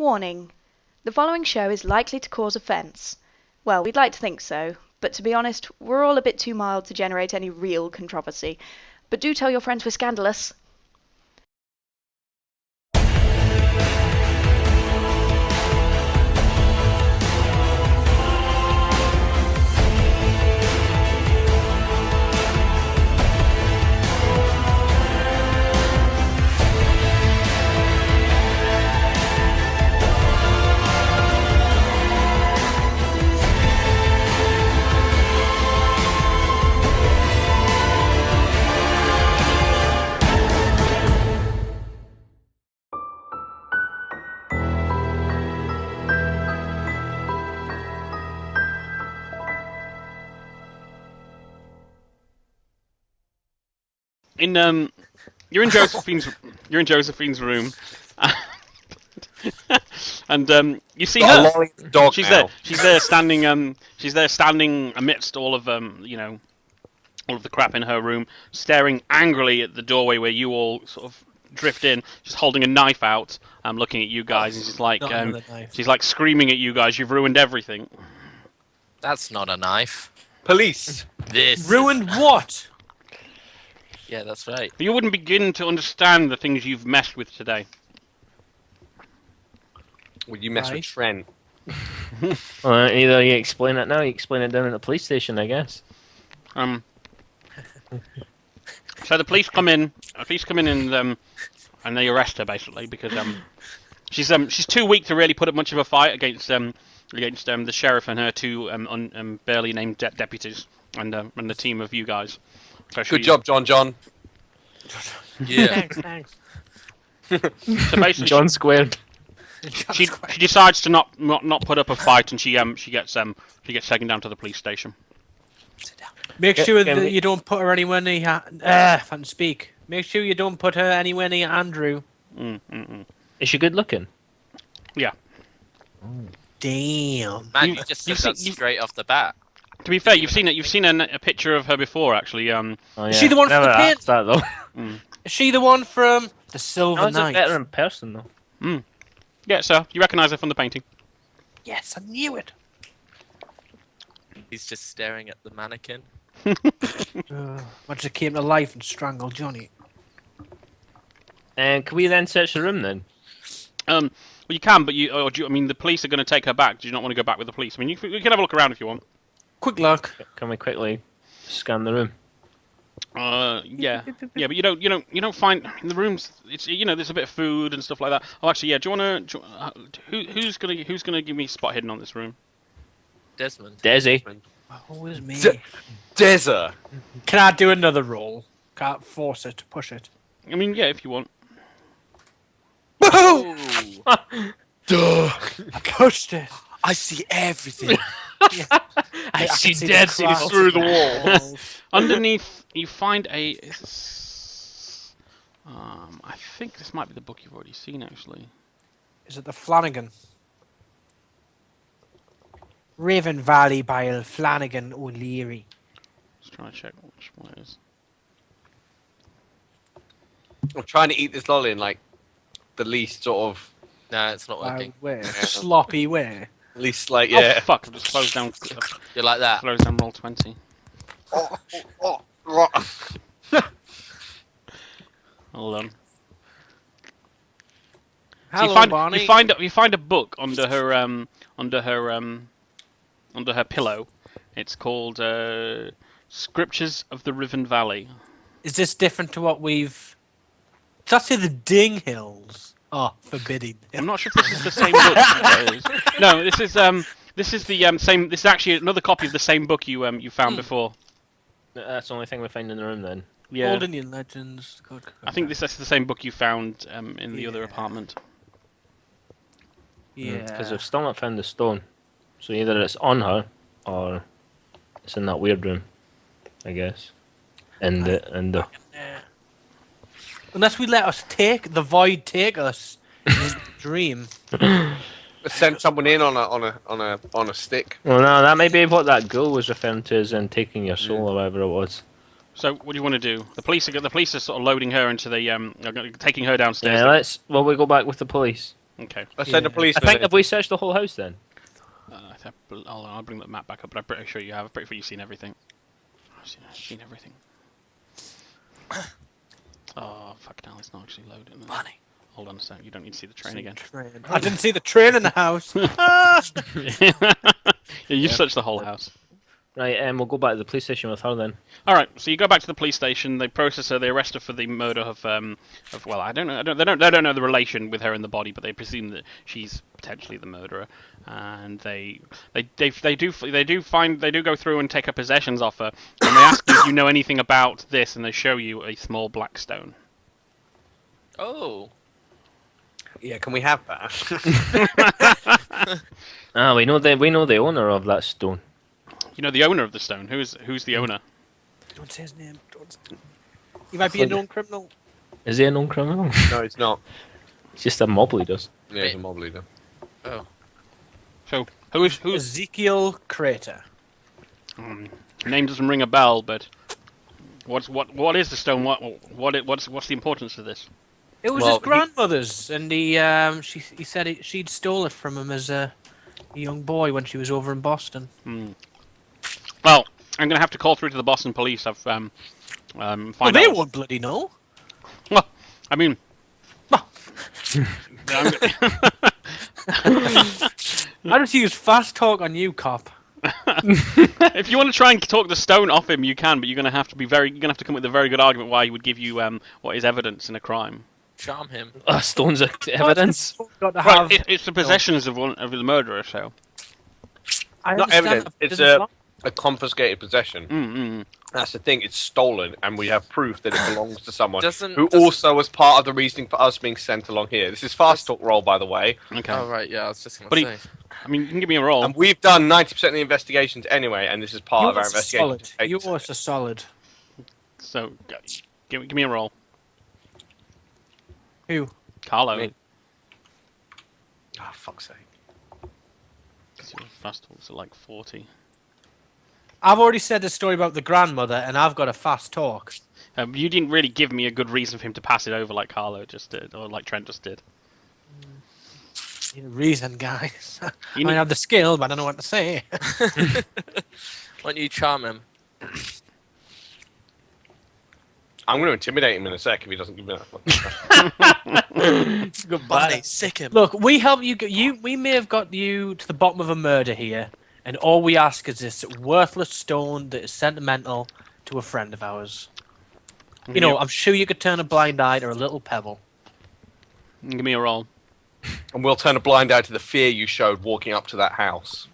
Warning. The following show is likely to cause offence. Well, we'd like to think so, but to be honest, we're all a bit too mild to generate any real controversy. But do tell your friends we're scandalous. You're in Josephine's room, and you see her. She's there. She's there standing. She's there standing amidst all of all of the crap in her room, staring angrily at the doorway where you all sort of drift in. She's holding a knife out, looking at you guys, and she's like screaming at you guys. You've ruined everything. That's not a knife. Police. This Ruined what? Yeah, that's right. You wouldn't begin to understand the things you've messed with today. Well, you mess with Trent. Well, either you explain it now, or you explain it down at the police station, I guess. So the police come in. And they arrest her basically because she's too weak to really put up much of a fight against the sheriff and her two barely named deputies and the team of you guys. So Good job, John. Yeah. Thanks. So basically, John squared. she decides to not put up a fight, and she gets taken down to the police station. Make sure that you don't put her anywhere near. I can't speak. Make sure you don't put her anywhere near Andrew. Is she good looking? Yeah. Damn. Man, you just said that straight off the bat. To be fair, you've seen a picture of her before, actually. Oh, yeah. Is she the one from the pit? That, though. Is she the one from the Silver How's it Knight? better in person, though? Yeah, so you recognise her from the painting. Yes, I knew it. He's just staring at the mannequin. Once it came to life and strangled Johnny. And can we then search the room then? Well, you can, but the police are going to take her back. Do you not want to go back with the police? I mean, you can have a look around if you want. Quick look. Can we quickly scan the room? Yeah, but you don't find in the rooms. It's there's a bit of food and stuff like that. Oh, actually, yeah. Do you want to? Who's gonna give me spot hidden on this room? Desmond. Desi. Oh, it was me. Deza. Can I do another roll? Can't force it. Push it. I mean, yeah, if you want. Duh. I pushed it. I see everything. I see Desi Desi through the wall. Underneath, you find a. I think this might be the book you've already seen, actually. Is it the Flanagan? Raven Valley by Flanagan O'Leary. Just trying to check which one it is. I'm trying to eat this lolly in like the least sort of, No, it's not working. Where? Sloppy where? least like yeah. Oh fuck! I just closed down. You're like that. Closed down roll 20. Hold on. Hello, Barney. You find a book under her pillow. It's called Scriptures of the Riven Valley. Is this different to what we've... It's actually the Ding Hills. Oh, forbidding. I'm not sure if this is the same book. No, this is the same. This is actually another copy of the same book you found before. That's the only thing we find in the room then. Yeah. Old Indian Legends. Good. I think this is the same book you found in the other apartment. Yeah. Because we've still not found the stone. So either it's on her, or it's in that weird room, I guess. And the Unless we let us the void take us in his dream. Send someone in on a stick. Well, no, that may be what that ghoul was referring to as in taking your soul or whatever it was. So, what do you want to do? The police are sort of loading her into the taking her downstairs. Yeah, we go back with the police. Okay. Let's send the police. I think have we searched the whole house then? I'll bring the map back up, but I'm pretty sure you have. I'm pretty sure you've seen everything. I've seen everything. Oh, fuck now, it's not actually loading. Money. Hold on a second, you don't need to see the train again. I didn't see the train in the house. Yeah, you've searched the whole house. Right, we'll go back to the police station with her then. Alright, so you go back to the police station, they process her, they arrest her for the murder of well, I don't know, they don't know the relation with her in the body, but they presume that she's potentially the murderer. And they do go through and take her possessions off her, and they ask you if you know anything about this, and they show you a small black stone. Oh. Yeah, can we have that? We know the owner of that stone. You know the owner of the stone. Who's the owner? Don't say his name. He might be a known criminal. Is he a known criminal? No, it's not. It's just a mob leader. Yeah, he's a mob leader. Oh. So who's Ezekiel Crater. name doesn't ring a bell, but what is the stone? What's the importance of this? It was his grandmother's, and he said she'd stole it from him as a young boy when she was over in Boston. Well, I'm gonna have to call through to the Boston police. I've find well, they out. won't bloody know. Well, I mean, I just use fast talk on you, cop. if you want to try and talk the stone off him, you can, but you're gonna have to come up with a very good argument why he would give you what is evidence in a crime. Charm him. Stones are evidence. Got to Well, have. it's the possessions of the murderer, so. I Not understand evidence. that It's doesn't a confiscated possession. Mm-mm. That's the thing. It's stolen, and we have proof that it belongs to someone who Doesn't- also was part of the reasoning for us being sent along here. This is fast talk roll, by the way, Okay. Oh, right, yeah, I was just But gonna say. I mean, you can give me a roll. and we've done 90% of the investigations anyway, and this is part of our investigation. solid. You are so solid. So, give me a roll. Who? Carlo. Me. Oh, fuck's sake. Your fast talks are like 40. I've already said the story about the grandmother, and I've got a fast talk. You didn't really give me a good reason for him to pass it over like Carlo just did, or like Trent just did. Need a reason, guys. You I need- have the skill, but I don't know what to say. Why don't you charm him? I'm going to intimidate him in a sec if he doesn't give me that. Bunny, sick him. Look, we help you. We may have got you to the bottom of a murder here, and all we ask is this worthless stone that is sentimental to a friend of ours. You know, I'm sure you could turn a blind eye to a little pebble. Give me a roll. And we'll turn a blind eye to the fear you showed walking up to that house.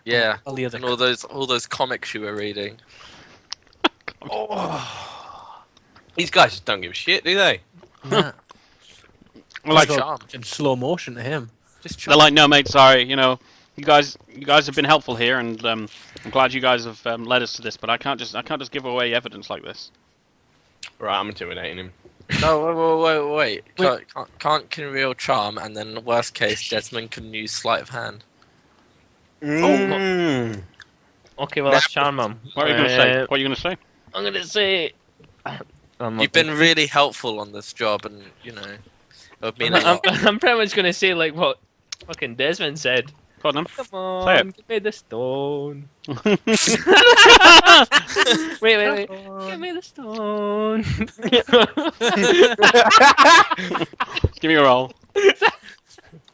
Yeah, All the other. and all those comics you were reading. These guys just don't give a shit, do they? Nah, Well, like, go charm. in slow motion to him. Just they're charm. like, no, mate, sorry. You know, you guys have been helpful here, and I'm glad you guys have led us to this. But I can't just give away evidence like this. Right, I'm intimidating him. No, wait. Can't Kinreal charm, and then worst case, Desmond can use sleight of hand. Okay, well, let's charm him. What are you gonna say? What are you gonna say? I'm gonna say. You've been really helpful on this job, and you know, it would mean a lot. I'm pretty much gonna say like what fucking Desmond said. Go on, then. Come Say on, it. give me the stone. wait. Give me the stone. Give me a roll.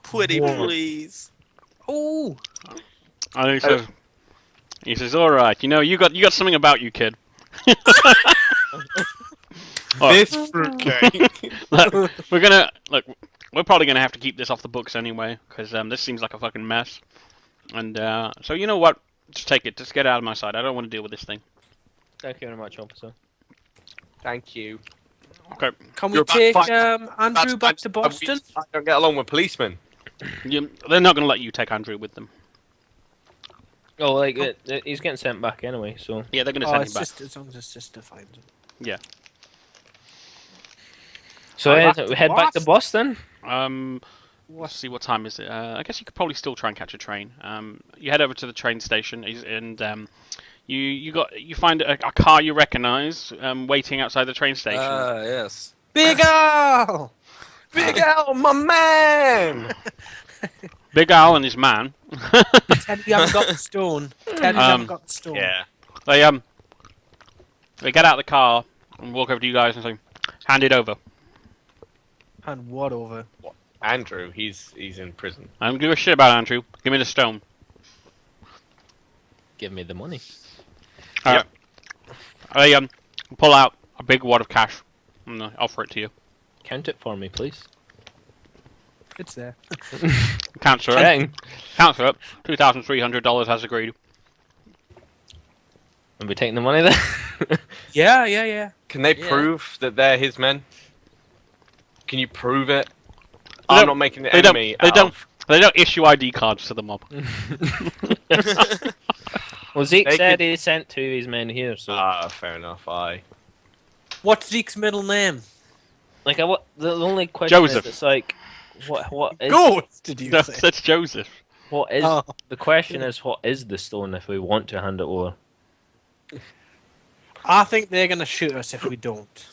Pretty please. Oh, And he says, all right, you know, you got something about you, kid. This fruitcake. We're probably gonna have to keep this off the books anyway, because this seems like a fucking mess. And so you know what? Just take it. Just get out of my sight. I don't want to deal with this thing. Thank you very much, officer. Thank you. Okay. can we You're about take five- Andrew back to Boston? I don't get along with policemen. They're not gonna let you take Andrew with them. Oh, like he's getting sent back anyway, so. Yeah, they're gonna Oh, send his him back. sister, as long as his sister finds him. Yeah. So we head back to Boston. Let's see, what time is it? I guess you could probably still try and catch a train. You head over to the train station, and you find a car you recognise waiting outside the train station. Yes. Big Al! Big Al, my man! Big Al and his man. Pretend we haven't got the stone. Pretend we haven't got the stone. Yeah. They get out of the car and walk over to you guys and say, "Hand it over." And what over? Andrew, he's in prison. I don't give a shit about Andrew. Give me the stone. Give me the money. Alright. They pull out a big wad of cash and offer it to you. Count it for me, please. It's there. Counts it. Checking. Counts it. $2,300 as agreed. Are we taking the money then? Yeah. Can they Yeah. prove that they're his men? Can you prove it? They I'm don't- not making the They don't. enemy. They don't issue ID cards to the mob. Well, Zeke They said could- he sent two of his men here, so Fair enough. Aye. What's Zeke's middle name? like, the only question Joseph. is, it's like, what is Ghost, did you No, say? that's Joseph. what is Oh. the question is what is the stone if we want to hand it over? I think they're going to shoot us if we don't.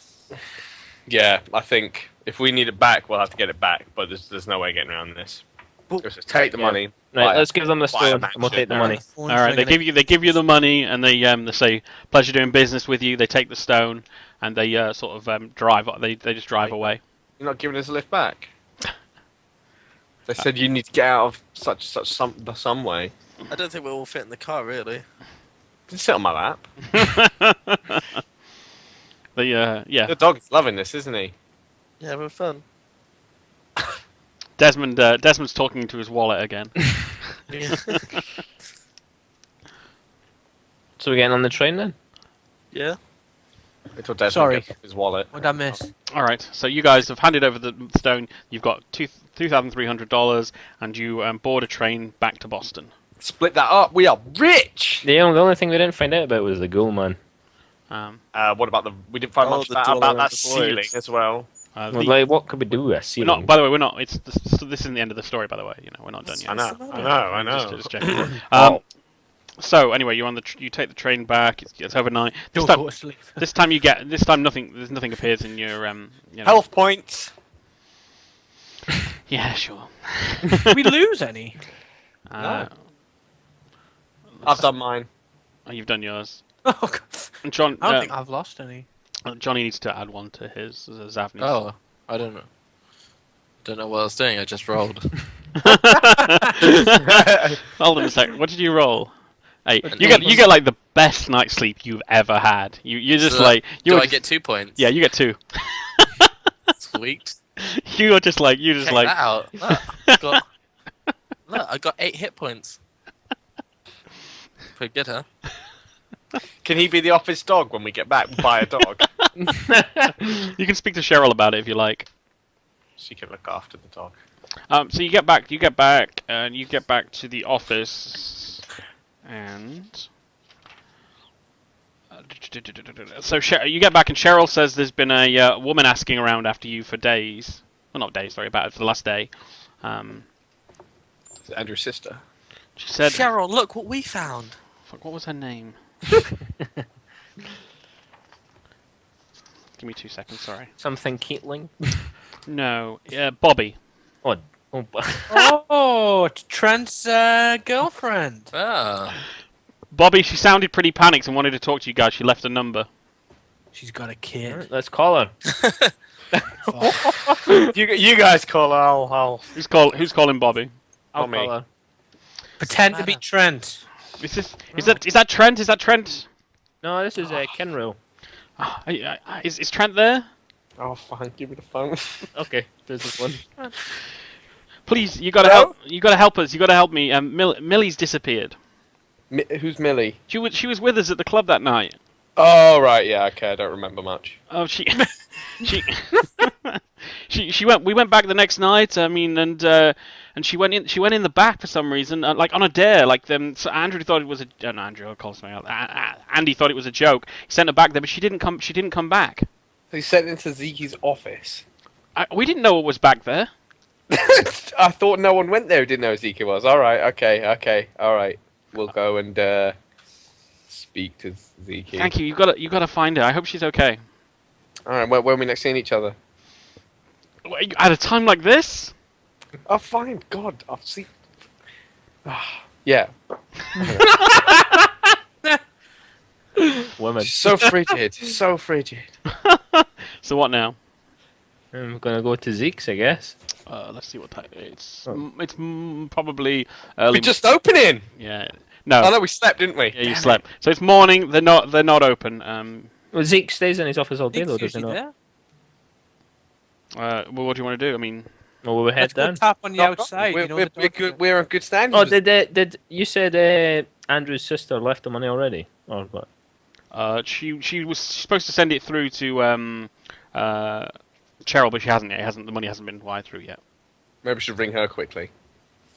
Yeah, I think if we need it back, we'll have to get it back. But there's no way getting around this. Let's just take the money. Right, buy let's give them the buy a stone and we'll take the money. All right, they give you the money and they say pleasure doing business with you. They take the stone and they sort of drive. They just drive away. You're not giving us a lift back. They said you need to get out of some way. I don't think we'll all fit in the car, really. Just sit on my lap. Yeah. The dog's loving this, isn't he? Yeah, having fun. Desmond's talking to his wallet again. Yeah. So we're getting on the train then? Yeah. Until Desmond Sorry. gets off his wallet. What did I miss? All right, so you guys have handed over the stone. You've got $2,300, and you board a train back to Boston. Split that up. We are rich. The only thing we didn't find out about was the ghoul man. What about we didn't find much the about dollar that and the ceiling boards. as well. Well, like, what could we do with a We're ceiling? not. By the way, we're not. This isn't the end of the story. By the way, we're not done yet. I know. Just checking. So anyway, you're on you take the train back. It's overnight. Don't go to sleep. This time nothing. There's nothing appears in your Health points. Yeah, sure. we lose any? Uh, I've done mine. oh, you've done yours. Oh, God. And John, I don't think I've lost any. Johnny needs to add one to his Zavni's. Oh, I don't know. Don't know what I was doing. I just rolled. Hold on a sec. What did you roll? Hey, An you get like the best night's sleep you've ever had. You're just So, like Do I get 2 points? Yeah, you get 2. Sweet. You're just like Check that out. Look, I got 8 hit points. Pretty good, huh? Can he be the office dog when we get back? Buy a dog. You can speak to Cheryl about it if you like. She can look after the dog. So you get back to the office, and so you get back and Cheryl says there's been a woman asking around after you for days. Well, not days, sorry, about it for the last day. It's Andrew's sister. She said, Cheryl, look what we found. Fuck, what was her name? Give me 2 seconds, sorry. Something Keatling? No, Bobby. Oh, Oh, it's Trent's girlfriend. Ah. Bobby, she sounded pretty panicked and wanted to talk to you guys. She left a number. She's got a kid. let's call her. You guys call her. I'll Who's calling Bobby? I'll Not me. call her. Pretend to be Trent. Is that Trent? Is that Trent? No, this is Kenrill. Is Trent there? Oh, fine. Give me the phone. Okay, there's this one. Please, you gotta help. You gotta help us. You gotta help me. Millie's disappeared. Who's Millie? She was with us at the club that night. Oh, right. Yeah. Okay. I don't remember much. Oh, she went. We went back the next night. I mean, and she went in. She went in the back for some reason, like on a dare. Like So Andrew thought it was a. No, Andrew, I'll call something else. Andy thought it was a joke. He sent her back there, but she didn't come. She didn't come back. He sent into Zeke's office. We didn't know what was back there. I thought no one went there who didn't know who Zeke was. All right. Okay. All right. We'll go and speak to Zeke. Thank you. You gotta find her. I hope she's okay. All right. When are we next seeing each other? At a time like this? Oh, fine. God, I've seen. Yeah. Women. So frigid. So frigid. So what now? I'm gonna go to Zeke's, I guess. Let's see what time it's. Oh. It's probably early. We're just opening. Yeah. No. Oh no, we slept, didn't we? Yeah, you Damn slept. So it's morning. They're not open. Well, Zeke stays in his office all day, Zeke's though, does he usually not? there. Well, what do you want to do? I mean, Well, we'll head Let's go down. tap on the No, outside. We're, you know, we're, the we're, door- good, we're on good standing. Oh, did you said Andrew's sister left the money already, or what? she was supposed to send it through to Cheryl, but she hasn't yet. The money hasn't been wired through yet. Maybe we should ring her quickly.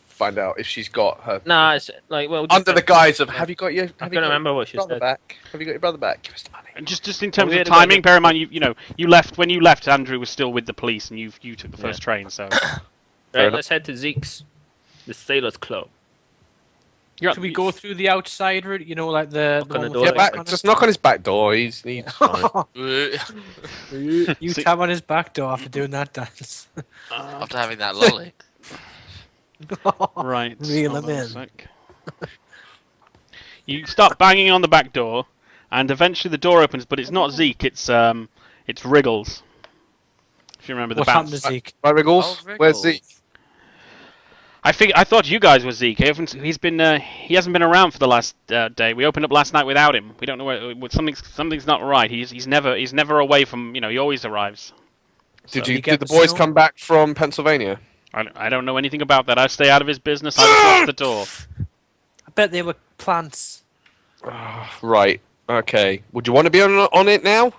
Find out if she's got her. Nah, it's like Under the guise of, have you got your? I Have can't remember what she brother said. back? Have you got your brother back? Give us the money. And just in terms we of had about timing, your- bear in mind you left when you left. Andrew was still with the police, and you took the first train. So Right, enough. let's head to Zeke's, the Sailors Club. you're Should we go through the outside route? You know, like the Knock on one the with door. Yeah, the Like- just knock on his back door. He's fine. You See- tap on his back door after doing that dance. After having that lolly. right. Reel hold him on a in. sec. You start banging on the back door, and eventually the door opens, but it's not Zeke. It's Wriggles. If you remember the What happened bounce. to Zeke? Right, Wriggles? Oh, Where's Wriggles. Zeke? I thought you guys were Zeke. He hasn't been around for the last day. We opened up last night without him. We don't know where something's not right. He's never away from He always arrives. Did So- you? You get Did the the boys snow? come back from Pennsylvania? I don't know anything about that. I stay out of his business. I just watch the door. I bet they were plants. Right. Okay. Would you want to be on it now,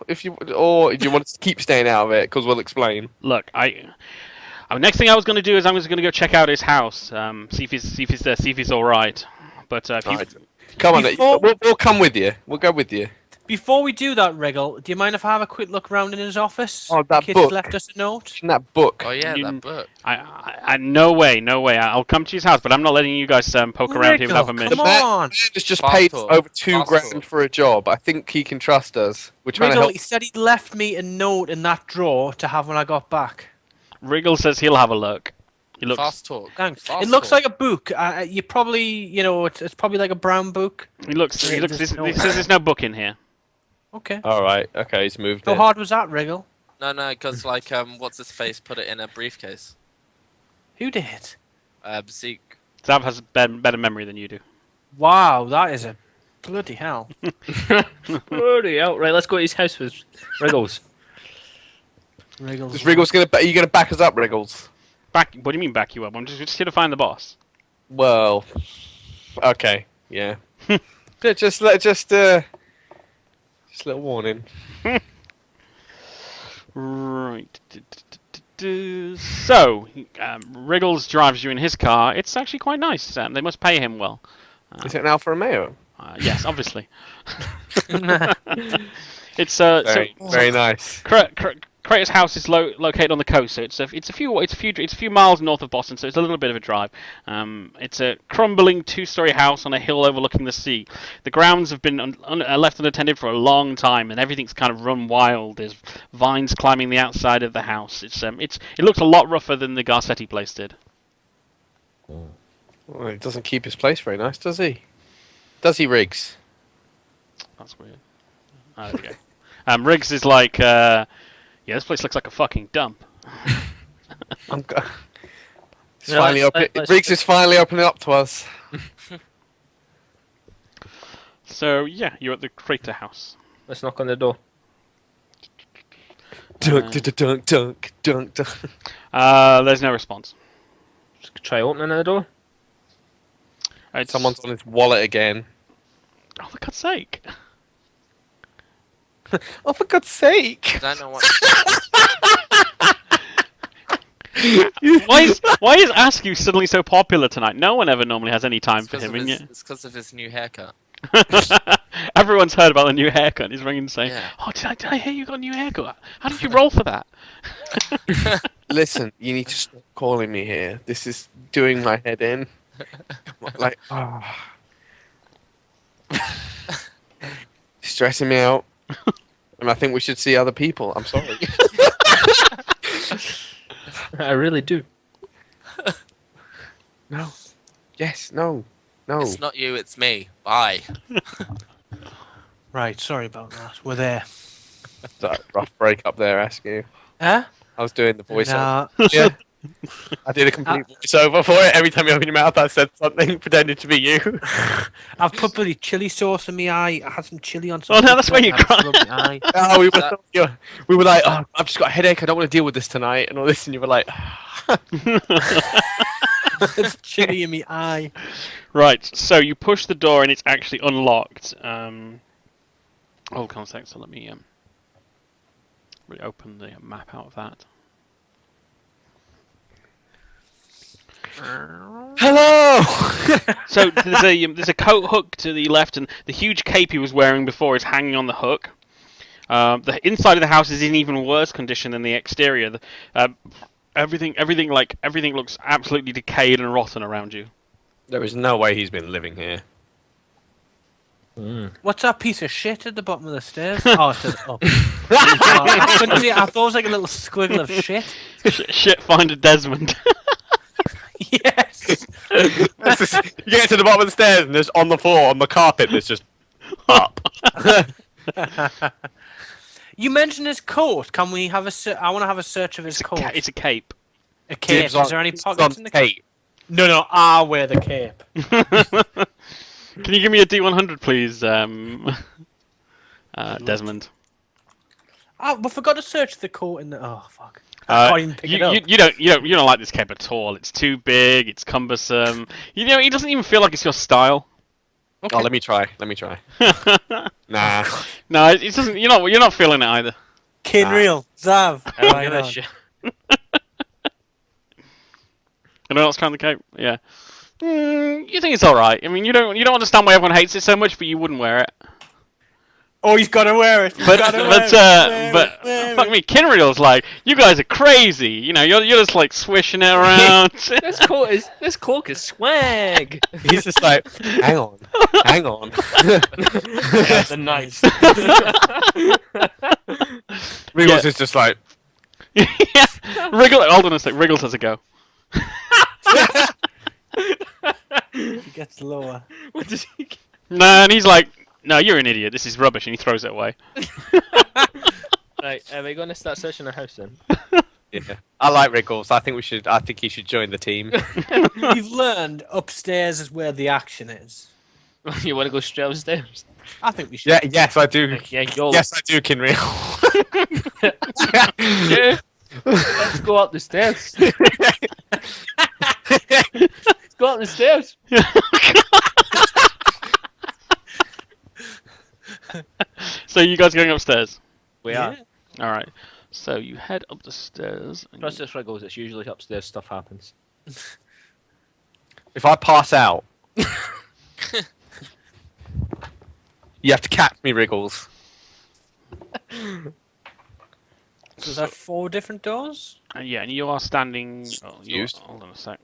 or do you want to keep staying out of it? Because we'll explain. Look, next thing I was going to do is I was going to go check out his house, see if he's there, see if he's all right. But if you, Right. Come on, Before- we'll come with you. We'll go with you. Before we do that, Wriggle, do you mind if I have a quick look around in his office? Oh, that Kid's book. left us a note. In that book. Oh yeah, You- that book. I no way. I'll come to his house, but I'm not letting you guys poke around here without Wriggle, permission. come man- on. Has just Fast paid talk. over $2 Fast grand talk. for a job. I think he can trust us. We're trying Wriggle, to he said he left me a note in that drawer to have when I got back. Wriggle says he'll have a look. He looks. Fast talk. Thanks. Fast It looks talk. like a book. You probably, it's probably like a brown book. He looks. He Yeah, looks. there's He says there's no book in here. Okay. All right. Okay, he's moved How it. hard was that, Wriggle? No, because what's his face put it in a briefcase. Who did? Zeke. Zav has better memory than you do. Wow, that is a bloody hell. Bloody hell. Right, let's go to his house with Wriggles. Wriggle's Is Wriggles are you gonna back us up, Wriggles? What do you mean back you up? I'm just here to find the boss. Well, okay, yeah. just a little warning. Right. So, Wriggles drives you in his car. It's actually quite nice. They must pay him well. Is it an Alfa Romeo? Yes, obviously. Wriggle's- It's Very nice. Kratos' house is located on the coast, so it's a few miles north of Boston, so it's a little bit of a drive. It's a crumbling two-story house on a hill overlooking the sea. The grounds have been left unattended for a long time, and everything's kind of run wild. There's vines climbing the outside of the house. It looks a lot rougher than the Garcetti place did. Well, he doesn't keep his place very nice, does he? Does he, Riggs? That's weird. There we go. Riggs is like, yeah, this place looks like a fucking dump. I'm go- It's Yeah, finally let's- Riggs is finally opening up to us. So yeah, you're at the Crater House. Let's knock on the door. Dunk, dunk, dunk, dunk, dunk, dunk. There's no response. Just try opening the door. It's, Someone's on his wallet again. Oh, for God's sake! Oh, for God's sake! I don't know what. Why is Askew suddenly so popular tonight? No one ever normally has any time for him, and yet It's because of his new haircut. everyone's heard about the new haircut. He's ringing saying, Yeah. "Oh, did I hear you got a new haircut? How did you roll for that?" Listen, you need to stop calling me here. This is doing my head in. Like, stressing me out. And I think we should see other people. I'm sorry. I really do. No. Yes. No. No. It's not you, it's me. Bye. Right, sorry about that. We're there. That rough break up there, asking you. Huh? I was doing the voiceover. Nah. Yeah. I did a complete voiceover for it. Every time you open your mouth, I said something, pretending to be you. I've put bloody chili sauce in my eye. I had some chili on. Oh, no, that's why you cried. Eye. Oh, we were like, oh, I've just got a headache. I don't want to deal with this tonight, and all this, and you were like, There's chili in my eye. Right, so you push the door and it's actually unlocked. Hold on a sec, so let me open the map out of that. hello. So there's a coat hook to the left, and the huge cape he was wearing before is hanging on the hook. The inside of the house is in even worse condition than the exterior. Everything looks absolutely decayed and rotten around you. There is no way he's been living here. What's that piece of shit at the bottom of the stairs? Oh, it's just up. I couldn't see it. I thought it was like a little squiggle of shit. Shit finder Desmond. Yes. You get to the bottom of the stairs, and there's on the floor, on the carpet, there's just up. You mentioned his coat. Can we have I want to have a search of his coat. It's a cape. A cape. Is there any Dibs pockets on in the cape? cape. No, I wear the cape. Can you give me a D100, please, Desmond? We forgot to search the coat in the. Oh fuck! I can't even pick it up. You don't like this cape at all. It's too big. It's cumbersome. It doesn't even feel like it's your style. Okay. Oh, let me try. Nah. No, it doesn't. You're not feeling it either. Kinreal, Zav. Anyone else trying the cape? Yeah. You think it's all right? I mean, you don't understand why everyone hates it so much, but you wouldn't wear it. Oh, he's got to wear it. But fuck me, Kinreal's like, you guys are crazy. You're just like swishing it around. This cloak is swag. He's just like, hang on. That's nice. Wriggles is just like, yeah. Hold on a sec. Wriggles has a go. He gets lower. What does he get? No, and he's like, no, you're an idiot. This is rubbish, and he throws it away. Right, are we going to start searching the house then? yeah. I like Wriggles. I think he should join the team. We've learned upstairs is where the action is. You want to go straight upstairs? I think we should. Yeah, yes, I do. Yeah, yes, I do, Kinreal. Yeah. Let's go up the stairs. Let's go up the stairs. So you guys going upstairs? We are. All right. So you head up the stairs. Plus, it's Wriggles. It's usually upstairs stuff happens. If I pass out, you have to catch me, Wriggles. So is that 4 different doors? Yeah, and you are standing. Used. Hold on a sec.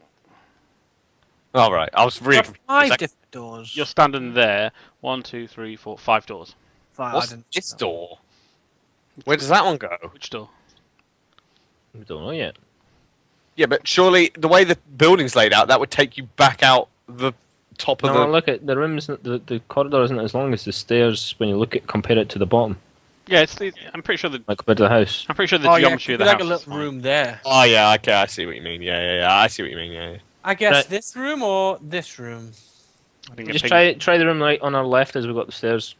All right, I was really. There are 5 different doors. You're standing there. 1, 2, 3, 4, 5 doors. 5. What's this door? Where does that one go? Which door? We don't know yet. Yeah, but surely the way the building's laid out, that would take you back out the top of No, look at the rooms. The corridor isn't as long as the stairs when you compare it to the bottom. Yeah, I'm pretty sure like compared to the house. I'm pretty sure the geometry of the like house a is little fine. room there. Oh yeah, okay, I see what you mean. Yeah, I see what you mean. Yeah. I guess Right. this room or this room. I think Just try the room right on our left as we go up the stairs.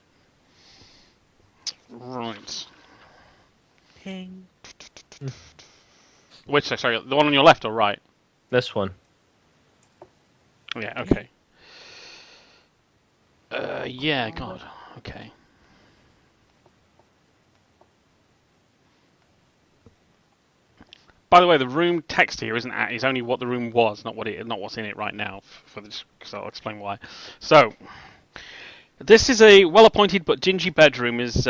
Right. Ping. Which? Sorry, the one on your left or right? This one. Yeah. Okay. Yeah. God. Okay. By the way, the room text here is only what the room was, not what's in it right now. For this, so I'll explain why. So, this is a well-appointed but dingy bedroom. Let's see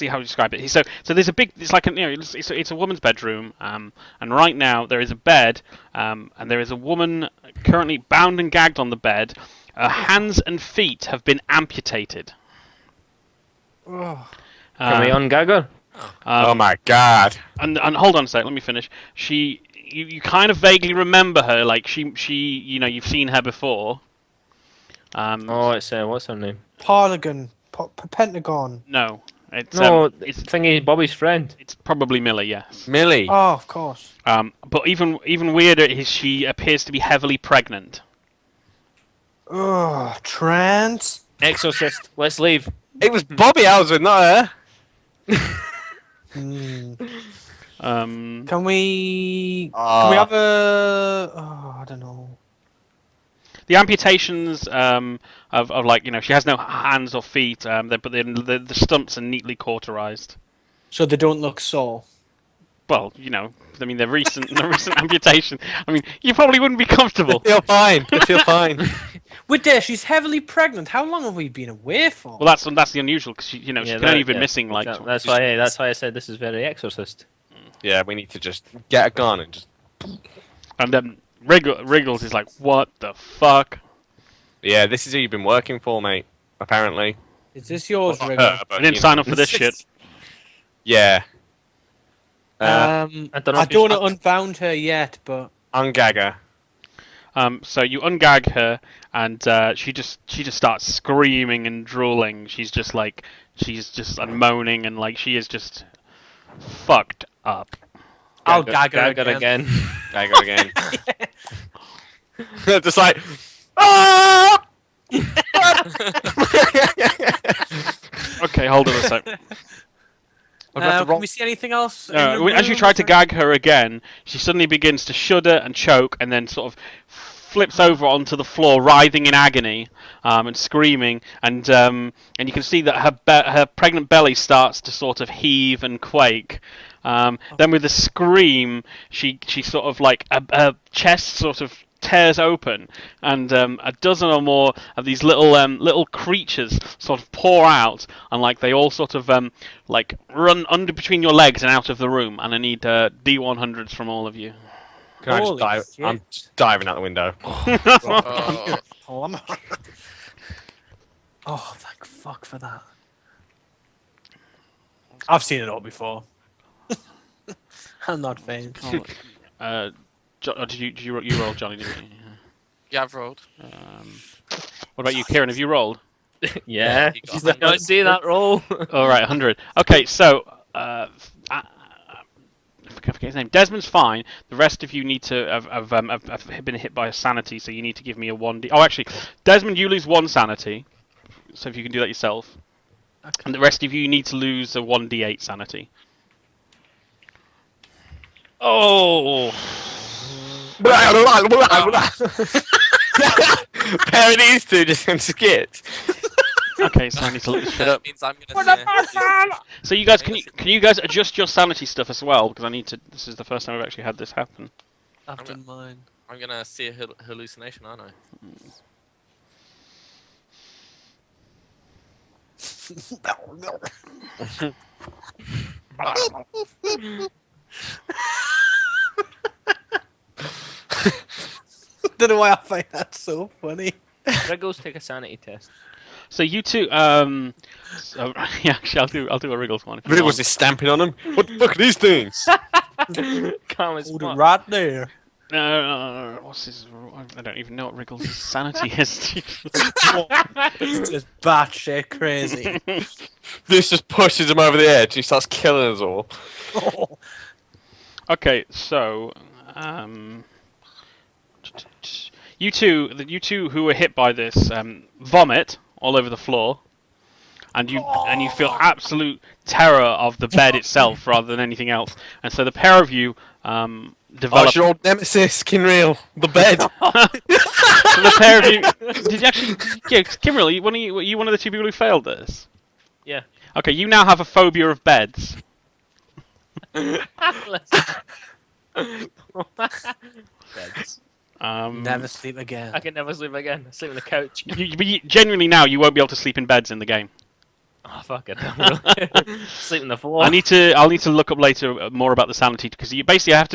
how to describe it. So there's a big. It's like it's a woman's bedroom. And right now there is a bed. And there is a woman currently bound and gagged on the bed. Her hands and feet have been amputated. Oh. Can we ungag her? Oh my god. And hold on a sec, let me finish. You kind of vaguely remember her, like she you've seen her before. It's what's her name? Polygon, Pentagon. No, it's it's thingy Bobby's friend. It's probably Millie, yes. Millie. Oh, of course. But even weirder is she appears to be heavily pregnant. Ugh, trans. Exorcist. Let's leave. It was Bobby I was with, not her. Can we have a? Oh, I don't know. The amputations of like she has no hands or feet, but the stumps are neatly cauterized. So they don't look sore. Well, I mean the recent amputation. I mean, you probably wouldn't be comfortable. They feel fine. They feel fine. With there, she's heavily pregnant. How long have we been away for? Well, that's the unusual because she can only been missing like. That's why I said this is very Exorcist. Yeah, we need to just get a gun and just. And then Wriggles is like, what the fuck? Yeah, this is who you've been working for, mate. Apparently. Is this yours, Wriggles? I didn't sign up for this shit. Yeah. I don't want to unbound her yet, but Ungag her. So you ungag her, and she just starts screaming and drooling. She's just moaning, and like she is just fucked up. I'll gag her again. Gag her again. Just like, ah! Okay, hold on a sec. Can we see anything else? As you try to gag her again, she suddenly begins to shudder and choke, and then sort of flips over onto the floor, writhing in agony and screaming. And you can see that her pregnant belly starts to sort of heave and quake. Then with a scream, she sort of like her chest sort of tears open, and a dozen or more of these little creatures sort of pour out, and like they all sort of like run under between your legs and out of the room. And I need D100s from all of you. Can I just dive? Shit. I'm just diving out the window. Oh, thank fuck for that. I've seen it all before. I'm not fazed. Did you roll, Johnny? Didn't you? Yeah, I've rolled. What about you, Kieran? Have you rolled? Yeah. you got Did not see that roll. All right, 100. Okay, so I forget his name. Desmond's fine. The rest of you need to have been hit by a sanity, so you need to give me a 1d. Oh, actually, Desmond, you lose 1 sanity. So if you can do that yourself. Okay. And the rest of you need to lose a 1d8 sanity. Oh. Pair of these two just going to skit. Okay, so I need to look this shit That up. means I'm gonna So you guys, can you guys adjust your sanity stuff as well? Because I need to. This is the first time I've actually had this happen. I've done mine. I'm gonna see a hallucination, aren't I? Don't know why I find that so funny. Wriggles, take a sanity test. So you two, yeah, actually, I'll do a Wriggles one. Wriggles is stamping on them. What the fuck are these things? Calm as Hold it fuck. right there. What's his? I don't even know what Wriggles' sanity is. It's just batshit crazy. This just pushes him over the edge. He starts killing us all. Okay, so you two who were hit by this vomit all over the floor, and you feel absolute terror of the bed itself rather than anything else. And so the pair of you develop. It's your old nemesis, Kinreal. The bed. So the pair of you did you actually? Yeah, Kimberly, were you one of the two people who failed this? Yeah. Okay, you now have a phobia of beds. Beds. Never sleep again. I can never sleep again. I sleep on the couch. Genuinely now you won't be able to sleep in beds in the game. Oh fuck it. Sleep on the floor. I'll need to look up later more about the sanity because you basically have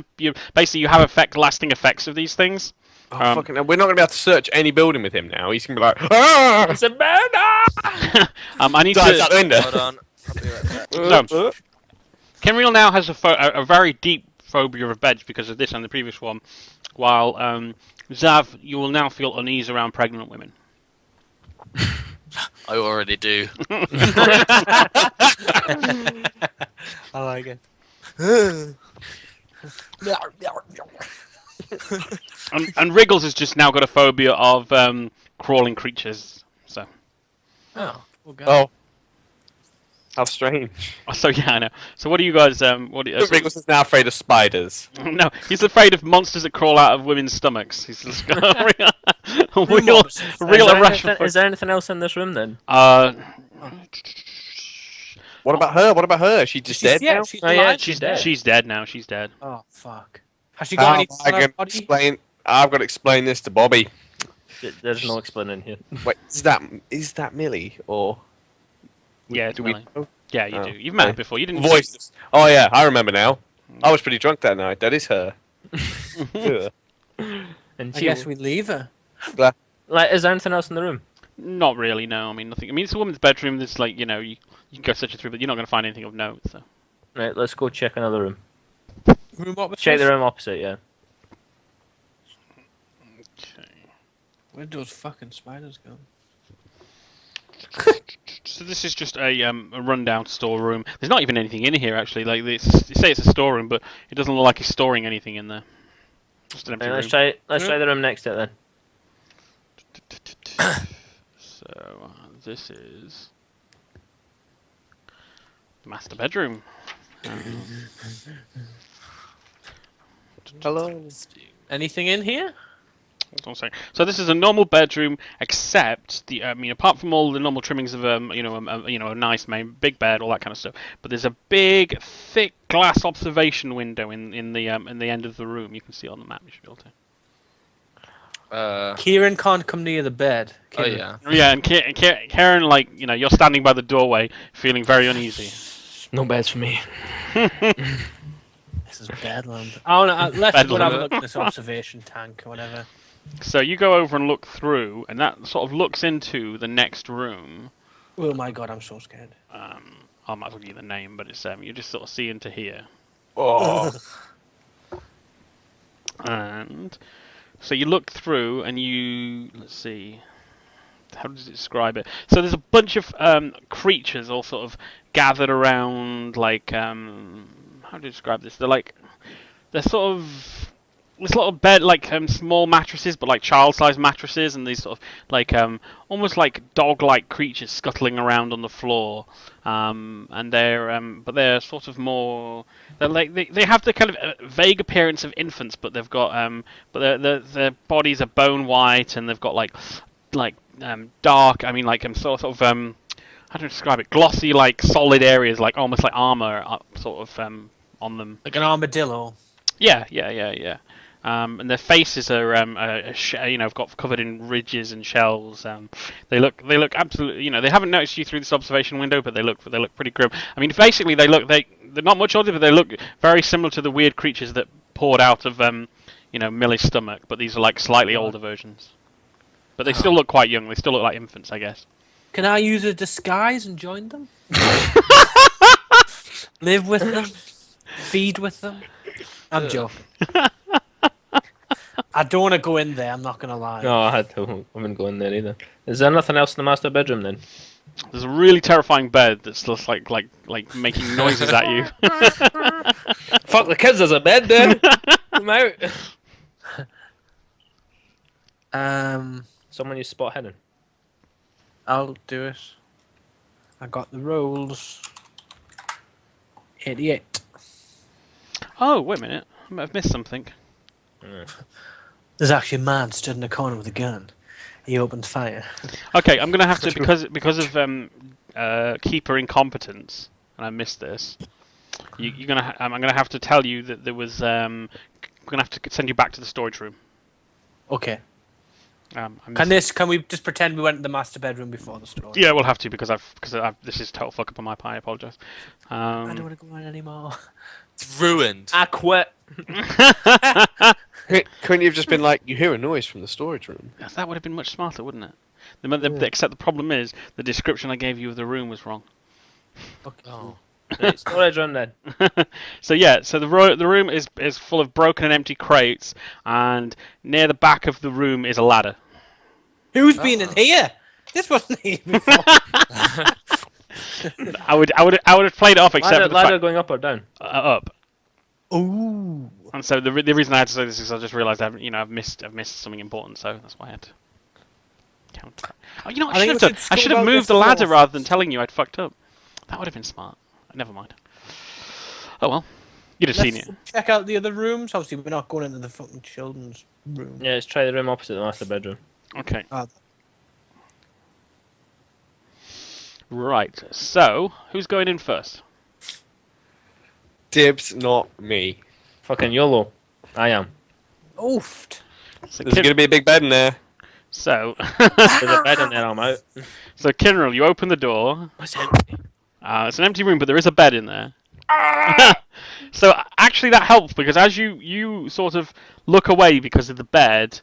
lasting effects of these things. Oh, fucking hell. We're not going to be able to search any building with him now. He's going to be like, ah! It's a murder! I need Dives to. out the window. Hold on. I'll be right back. No. Kenriel now has a very deep phobia of beds because of this and the previous one, while Zav, you will now feel unease around pregnant women. I already do. I like it. And Wriggles has just now got a phobia of crawling creatures. So. Oh. Oh. How strange. So yeah, I know. So what do you guys? Wriggles is now afraid of spiders. No, he's afraid of monsters that crawl out of women's stomachs. He's just got a real irrational. Is there anything else in this room then? What about her? What about her? Is she just dead now? She's Oh, yeah, alive. she's dead. She's dead now. She's dead. Oh fuck. Has she got any? I can explain. I've got to explain this to Bobby. There's no explaining here. Wait, is that Millie or? Yeah, it's do we Millie. know? Yeah, you do. You've met her before. You didn't. Voice. Oh yeah, I remember now. I was pretty drunk that night. That is her. Yeah. And I guess we leave her. Like, is there anything else in the room? Not really. No, I mean nothing. I mean it's a woman's bedroom. There's like you can go searching through, but you're not going to find anything of note. So. Right, let's go check another room. Room opposite. Check the room opposite, yeah. Okay. Where'd those fucking spiders go? So this is just a rundown storeroom. There's not even anything in here actually. Like you say it's a storeroom, but it doesn't look like he's storing anything in there. Just an empty Right, room. let's try the room next to it then. So this is the master bedroom. Hello. Anything in here? Hold on a second. So this is a normal bedroom, except apart from all the normal trimmings of a nice big bed, all that kind of stuff. But there's a big, thick glass observation window in the end of the room. You can see it on the map. You should be able to. Kieran can't come near the bed. Oh yeah. Yeah, and Karen, you're standing by the doorway, feeling very uneasy. No beds for me. This is Bedlam. Oh no, let's go and have a look at this observation tank or whatever. So you go over and look through, and that sort of looks into the next room. Oh my god, I'm so scared. I might as well give you the name, but it's you just sort of see into here. Oh. And so you look through, and let's see, how does it describe it? So there's a bunch of creatures all sort of gathered around, how do you describe this? They're sort of this little bed, small mattresses, but like child-sized mattresses, and these sort of almost like dog-like creatures scuttling around on the floor. And they're sort of more. They have the kind of vague appearance of infants, but they've got their bodies are bone white, and they've got dark. I mean, sort of how do you describe it? Glossy, solid areas, almost like armor, sort of on them. Like an armadillo. Yeah. And their faces are got covered in ridges and shells. They look absolutely, they haven't noticed you through this observation window, but they look pretty grim. I mean, basically they're not much older, but they look very similar to the weird creatures that poured out of Millie's stomach. But these are slightly older versions. But they still look quite young. They still look like infants, I guess. Can I use a disguise and join them? Live with them? Feed with them? I'm joking. I don't want to go in there, I'm not going to lie. No, I wouldn't go in there either. Is there nothing else in the master bedroom then? There's a really terrifying bed that's just like making noises at you. Fuck the kids, there's a bed there! I'm out! Someone use spot hidden. I'll do it. I got the rolls. 88. Oh, wait a minute. I might have missed something. There's actually a man stood in the corner with a gun. He opened fire. Okay, I'm gonna have to because of keeper incompetence, and I missed this. I'm gonna have to tell you that there was. I'm gonna have to send you back to the storage room. Okay. Can we just pretend we went to the master bedroom before the storage? Yeah, we'll have to because this is total fuck up on my part. I apologise. I don't want to go in anymore. It's ruined. I quit. Couldn't you have just been like, you hear a noise from the storage room? That would have been much smarter, wouldn't it? Except the problem is the description I gave you of the room was wrong. Okay. Oh. Right, storage run then. So the room is full of broken and empty crates, and near the back of the room is a ladder. Who's been in here? This wasn't here before. I would have played it off except for the Ladder fact, going up or down? up. Ooh. And so the reason I had to say this is I just realised I've missed something important, so that's why I had to count. Oh, you know what I I think should have we done? should I should scope have out moved the the ladder floor rather than first. telling you I'd fucked up. That would have been smart. Never mind. Oh well, you'd have seen it. Check out the other rooms. Obviously, we're not going into the fucking children's room. Yeah, let's try the room opposite the master bedroom. Okay. Oh. Right. So who's going in first? Dibs, not me. Fucking YOLO. I am. Oofed. So, There's going to be a big bed in there. so There's a bed in there, I'm out. so Kinril, you open the door. It's empty. It's an empty room, but there is a bed in there. So actually that helps because as you sort of look away because of the bed,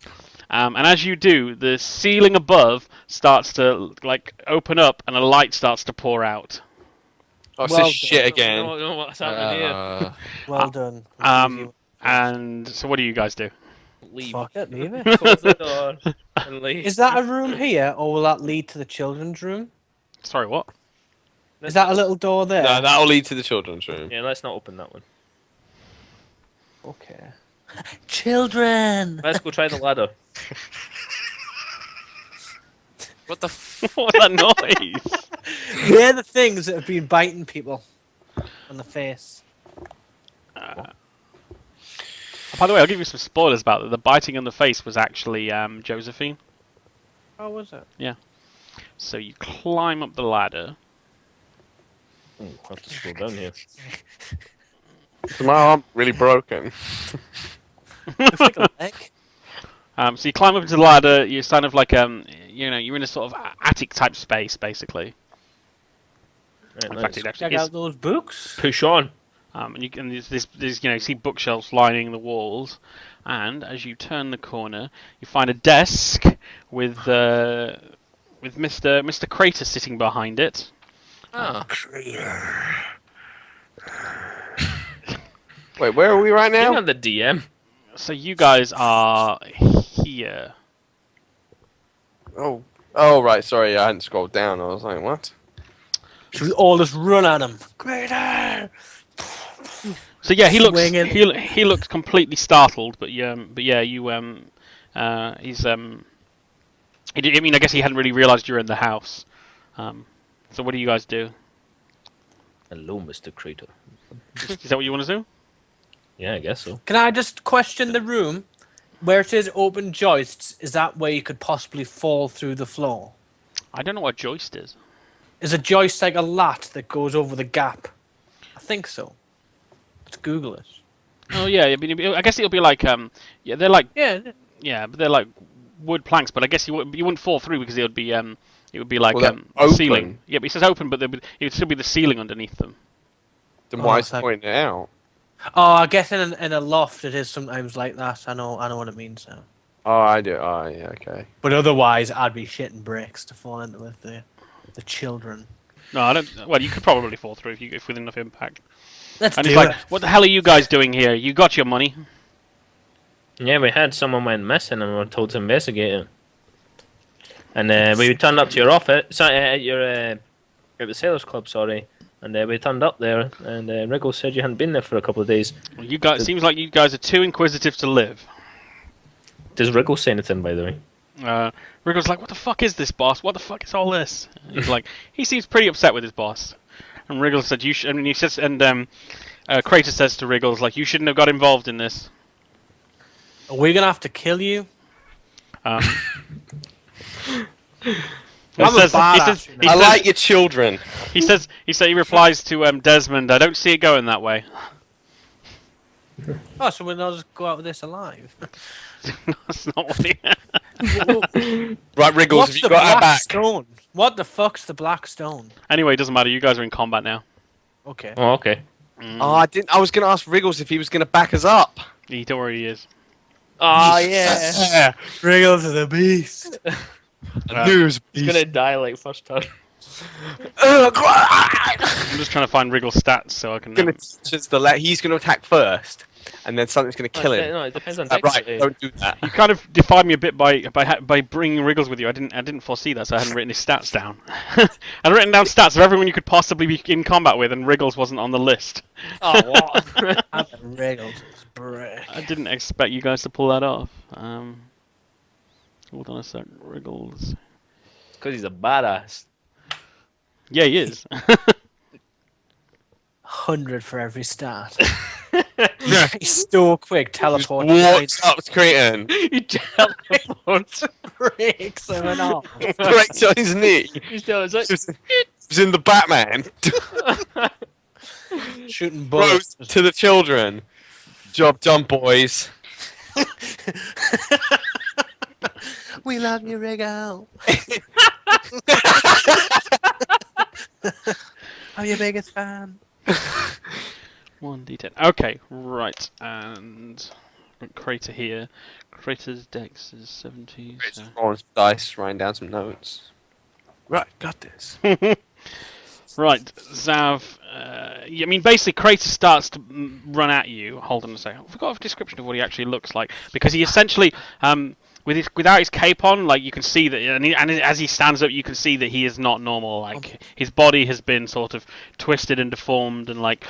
and as you do, the ceiling above starts to like open up and a light starts to pour out. Oh, it's Well this shit done. again. I don't know what's happening here. Well done. And so what do you guys do? Leave. Fuck it, leave it. Close the door and leave. Is that a room here, or will that lead to the children's room? Sorry, what? Is that a little door there? No, that'll lead to the children's room. Yeah, let's not open that one. Okay. Children! Let's go try the ladder. What the What's that noise? They're the things that have been biting people on the face. By the way, I'll give you some spoilers about that. The biting on the face was actually Josephine. How was it? So you climb up the ladder. I'll have to scroll down here. So my arm really broken. Looks like a leg. So you climb up into the ladder. You're kind of like you're in a sort of attic type space, basically. Right, In let's fact, it actually Check is. out those books. push on. And there's you see bookshelves lining the walls, and as you turn the corner, you find a desk with Mr. Crater sitting behind it. Oh. Wait, where are we right You're now? not the DM. So you guys are here. Oh, right. Sorry, I hadn't scrolled down. I was like, what? Should we all just run at him? Greater! So yeah, he looks Swinging. he looks completely startled, but he's I mean, I guess he hadn't really realised you're in the house. So what do you guys do? Hello, Mr. Crater. Is that what you want to do? Yeah, I guess so. Can I just question the room? Where it says open joists, is that where you could possibly fall through the floor? I don't know what joist is. Is a joist like a lat that goes over the gap? I think so. Let's Google it. Oh yeah, I mean, I guess it'll be like they're like Yeah. but they're like wood planks, but I guess you wouldn't fall through because it would be like Well, the open. ceiling. Yeah, but it says open, but it would still be the ceiling underneath them. Then Oh, why it's is like- pointing it out? Oh, I guess in a loft it is sometimes like that. I know what it means now. Oh, I do. Oh, yeah, okay. But otherwise, I'd be shitting bricks to fall into with the children. No, I don't. Well, you could probably fall through if with enough impact. Let's And do he's like, it. "What the hell are you guys doing here? You got your money." Yeah, we had someone went missing and we were told to investigate it. And we turned up to your office, sorry, at the Sailors Club, sorry. And we turned up there, and Wriggles said you hadn't been there for a couple of days. Well, you guys seems like you guys are too inquisitive to live. Does Wriggles say anything, by the way? Wriggles like, "What the fuck is this, boss? What the fuck is all this?" And he's like, he seems pretty upset with his boss. And Wriggles said, "You should." I mean, he says, and Crater says to Wriggles, like, "You shouldn't have got involved in this." Are we gonna have to kill you? He I'm a badass, you know. I like your children. He replies to Desmond, "I don't see it going that way." Oh, so we'll not just go out with this alive. That's not what he... Right, Wriggles, What's have you the got our black back? stone? What the fuck's the black stone? Anyway, it doesn't matter. You guys are in combat now. Okay. Oh, okay. Oh, I didn't. I was going to ask Wriggles if he was going to back us up. He don't worry, he is. Oh, yeah. Wriggles is a beast. Uh, News. He's gonna die like first turn. I'm just trying to find Wriggle's stats so I can. He's going to attack first, and then something's going to kill him. No, it depends on Right, dexterity. don't do that. You kind of defied me a bit by bringing Wriggles with you. I didn't foresee that, so I hadn't written his stats down. I'd written down stats of everyone you could possibly be in combat with, and Wriggles wasn't on the list. Oh, what? Wriggles is brick. I didn't expect you guys to pull that off. Hold on a sec, Wriggles. Because he's a badass. Yeah, he is. 100 for every stat. He's so quick, teleport. What's up, Creighton? He teleports. Breaks him and all. Breaks on his knee. He's like, He's in the Batman. Shooting Rose bullets. to the children. Job done, boys. We love you, Wriggle. I'm your biggest fan. 1d10. Okay, right, and Crater here. Crater's dex is 70. So. Rolling some dice, writing down some notes. Right, got this. Right, Zav. I mean, basically, Crater starts to run at you. Hold on a second. I forgot a description of what he actually looks like because he essentially, without his cape on, like you can see that, and as he stands up, you can see that he is not normal. Like his body has been sort of twisted and deformed, and like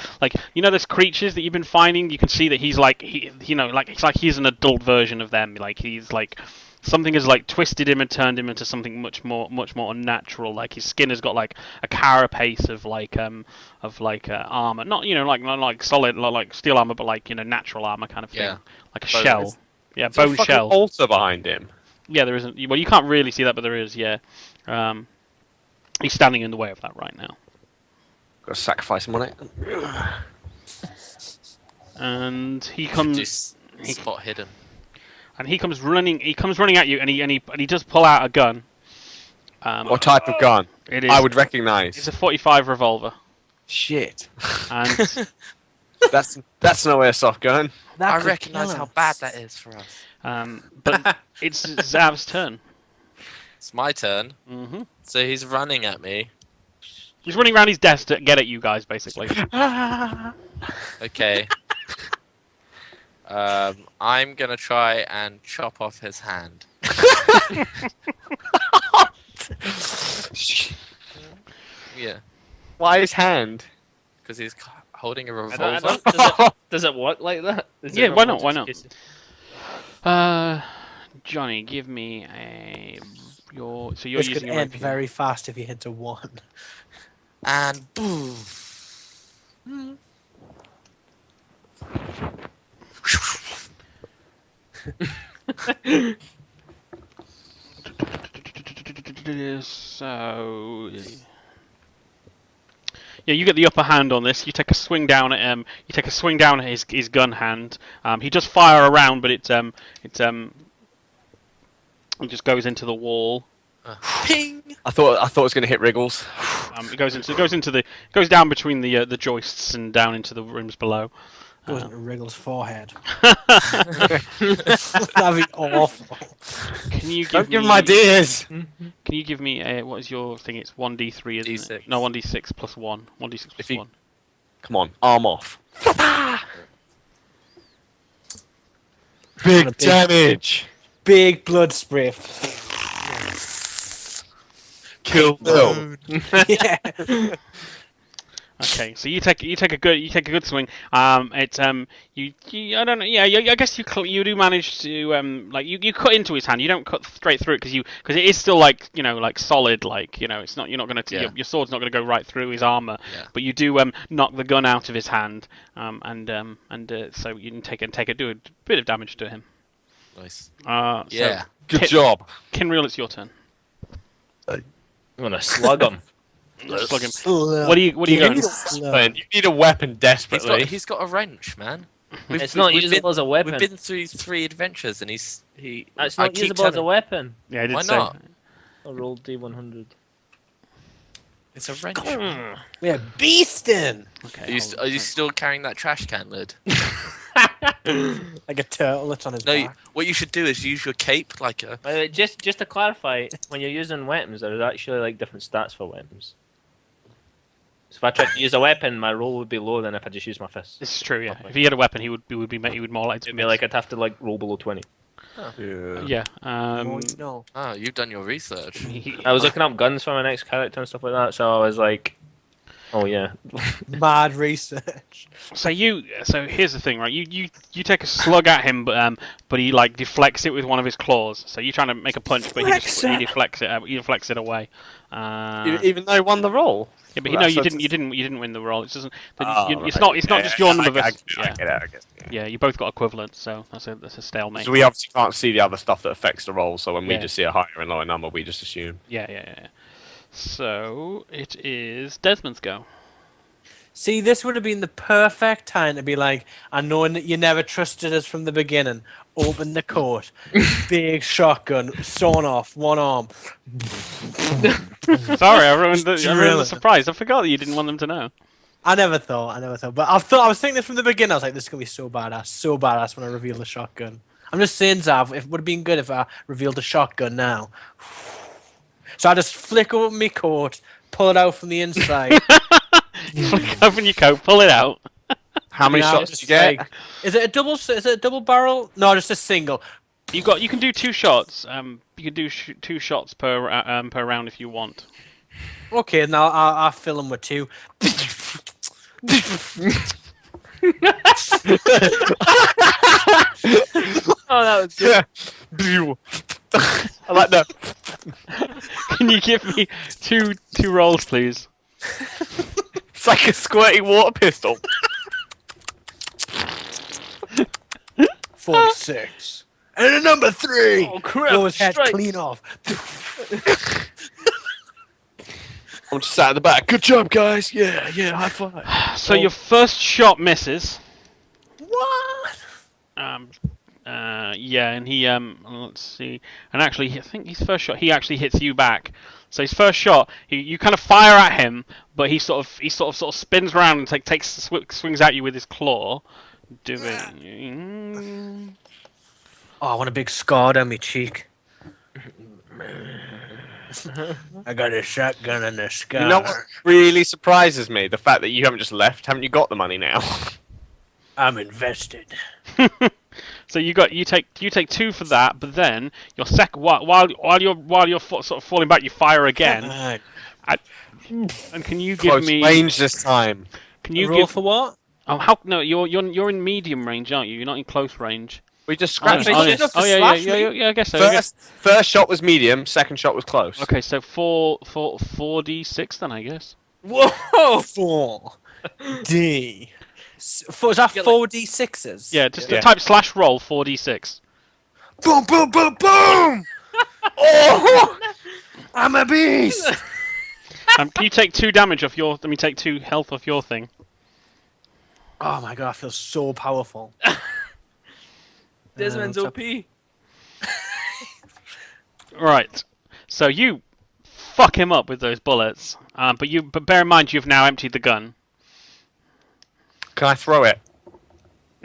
those creatures that you've been finding. You can see that he's like he's an adult version of them. Like he's like. Something has like twisted him and turned him into something much more unnatural. Like his skin has got like a carapace of armor, not like solid like steel armor, but like natural armor kind of thing, like a shell. Yeah, bone shell. Altar behind him. Yeah, there isn't. Well, you can't really see that, but there is. Yeah, he's standing in the way of that right now. Got to sacrifice him on it. And he comes. Spot hidden. And he comes running. He comes running at you, and he does pull out a gun. What type of gun? It is. I would recognise. It's a .45 revolver. Shit. And that's no airsoft gun. I recognise how bad that is for us. but it's Zav's turn. It's my turn. Mm-hmm. So he's running at me. He's running around his desk to get at you guys, basically. Okay. I'm gonna try and chop off his hand. Yeah. Why his hand? Because he's holding a I revolver. don't, does it work like that? Yeah, why not? Why not? Johnny, give me your. So you're This using could your end rapier. very fast if you hit a 1. And boom. So yeah, you get the upper hand on this. You take a swing down at him. You take a swing down at his gun hand. He does fire around, but it just goes into the wall. Ping. I thought it was going to hit Wriggles. It goes down between the joists and down into the rooms below. Goes into Wriggle's forehead. That'd be awful. Can you Don't give me him ideas. Can you give me what is your thing? It's 1d3, isn't it? D6. No, 1d6 plus 1. 1d6 plus 1. Come on, arm off. Big damage. Big blood spray. Kill Bill. Yeah. Okay, so you take a good swing. I don't know. Yeah, I guess you do manage to like you cut into his hand. You don't cut straight through it because it is still like solid. Like it's not, you're not gonna your sword's not gonna go right through his armor. Yeah. But you do knock the gun out of his hand. So you can take a bit of damage to him. Nice. So, Yeah. Good job. Kinreal, it's your turn. I'm gonna slug him. Slug him. What are you going? You need a weapon desperately. He's got a wrench, man. It's not usable as a weapon. We've been through 3 adventures, and It's not usable as a weapon. Yeah, I did Why say. not? I rolled D100. It's a wrench. We're beasting. Okay. Are you still carrying that trash can lid? Like a turtle that's on his No, back. what you should do is use your cape like a. Just to clarify, when you're using weapons, there's actually like different stats for weapons. So if I tried to use a weapon, my roll would be lower than if I just used my fists. This is true. Yeah. If he had a weapon, he would more likely to It'd be like I'd have to like roll below 20. Yeah. No. Ah, you've done your research. I was looking up guns for my next character and stuff like that, so I was like, oh yeah. Mad research. So here's the thing, right? You take a slug at him, but he like deflects it with one of his claws. So you're trying to make a punch, but he deflects it. He deflects it away. Even though he won the roll. Yeah, but you didn't win the roll. It doesn't. It's Right. not just your number. I versus, get it, I guess. yeah, you both got equivalent, so that's a stalemate. So we obviously can't see the other stuff that affects the roll, so when we Yeah. just see a higher and lower number, we just assume. Yeah. So it is Desmond's go. See, this would have been the perfect time to be like, I know that you never trusted us from the beginning. Open the coat. Big shotgun. Sawn off. One arm. Sorry, I ruined the surprise. I forgot that you didn't want them to know. I never thought. But I was thinking this from the beginning. I was like, this is going to be so badass when I reveal the shotgun. I'm just saying, Zav, it would have been good if I revealed the shotgun now. So I just flick open my coat, pull it out from the inside. Open your coat, pull it out. How many shots did you get? Like, is it a double barrel? No, just a single. You can do 2 shots. You can do 2 shots per round if you want. Okay, now I'll fill them with 2. Oh, that was good. I like that. Can you give me two rolls, please? It's like a squirting water pistol. 46. And a number 3. Oh crap! Blow his head strike. clean off. I'm just sat at the back. Good job, guys. Yeah, high five. So your first shot misses. What? Yeah, and he let's see, and actually, I think his first shot he actually hits you back. So his first shot, you kind of fire at him, but he sort of spins around and swings at you with his claw, doing. Oh, I want a big scar down my cheek. I got a shotgun and a scar. You know what really surprises me? The fact that you haven't just left. Haven't you got the money now? I'm invested. So you take 2 for that, but then your while you're sort of falling back, you fire again. And can you give Close me range this time? Can you roll for what? Oh, how? No, you're in medium range, aren't you? You're not in close range. We just scratched. Oh, yeah. Oh yeah. I guess so. First shot was medium. Second shot was close. Okay, so 4d6 then, I guess. Whoa! 4D. Is that 4d6s? Yeah, just type /roll 4d6. Boom, boom, boom, boom! Oh! I'm a beast! Can you take 2 damage off your? Let me take 2 health off your thing. Oh my god, I feel so powerful. Desmond's OP. Right. So you fuck him up with those bullets. But bear in mind you've now emptied the gun. Can I throw it?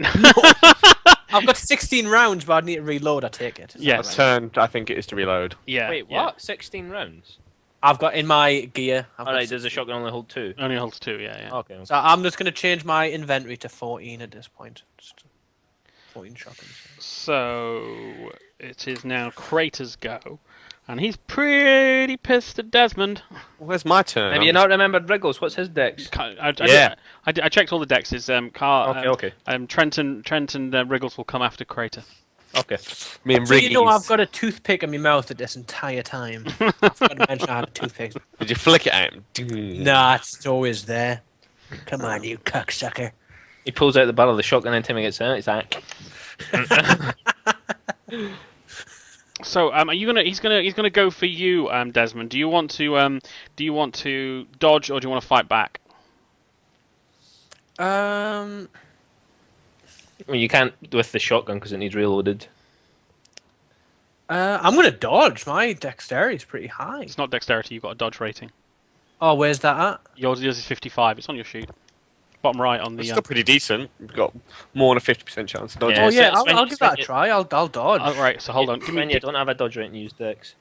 I've got 16 rounds, but I need to reload, I take it. Yes. A turn, I think it is to reload. Yeah. Wait, yeah. what? 16 rounds? I've got in my gear. Alright, does the shotgun only hold 2? Only holds 2. Yeah. Okay. So I'm just going to change my inventory to 14 at this point. Just 14 shotguns. So it is now Crater's go, and he's pretty pissed at Desmond. Where's my turn? Have you not remembered Wriggles? What's his dex? I checked all the dexes. Okay. Trent and Wriggles will come after Crater. Okay. Me and So Riggies. you know I've got a toothpick in my mouth at this entire time. I forgot to mention I had a toothpick. Did you flick it at him? Nah, it's always there. Come on, you cocksucker. He pulls out the barrel of the shotgun and Timmy gets out. He's like, So, are you gonna? He's gonna go for you, Desmond. Do you want to dodge or do you want to fight back? well, you can't with the shotgun because it needs reloaded. I'm gonna dodge. My dexterity's pretty high. It's not dexterity. You've got a dodge rating. Oh, where's that at? Yours is 55. It's on your sheet. Bottom right on the. It's still pretty decent. We've got more than a 50% chance of dodging. Oh Yeah, yeah, so it's when I'll you- give when that a you- try. I'll dodge. Oh, right, so hold on. Give When me. you don't have a dodge rate and use Dex.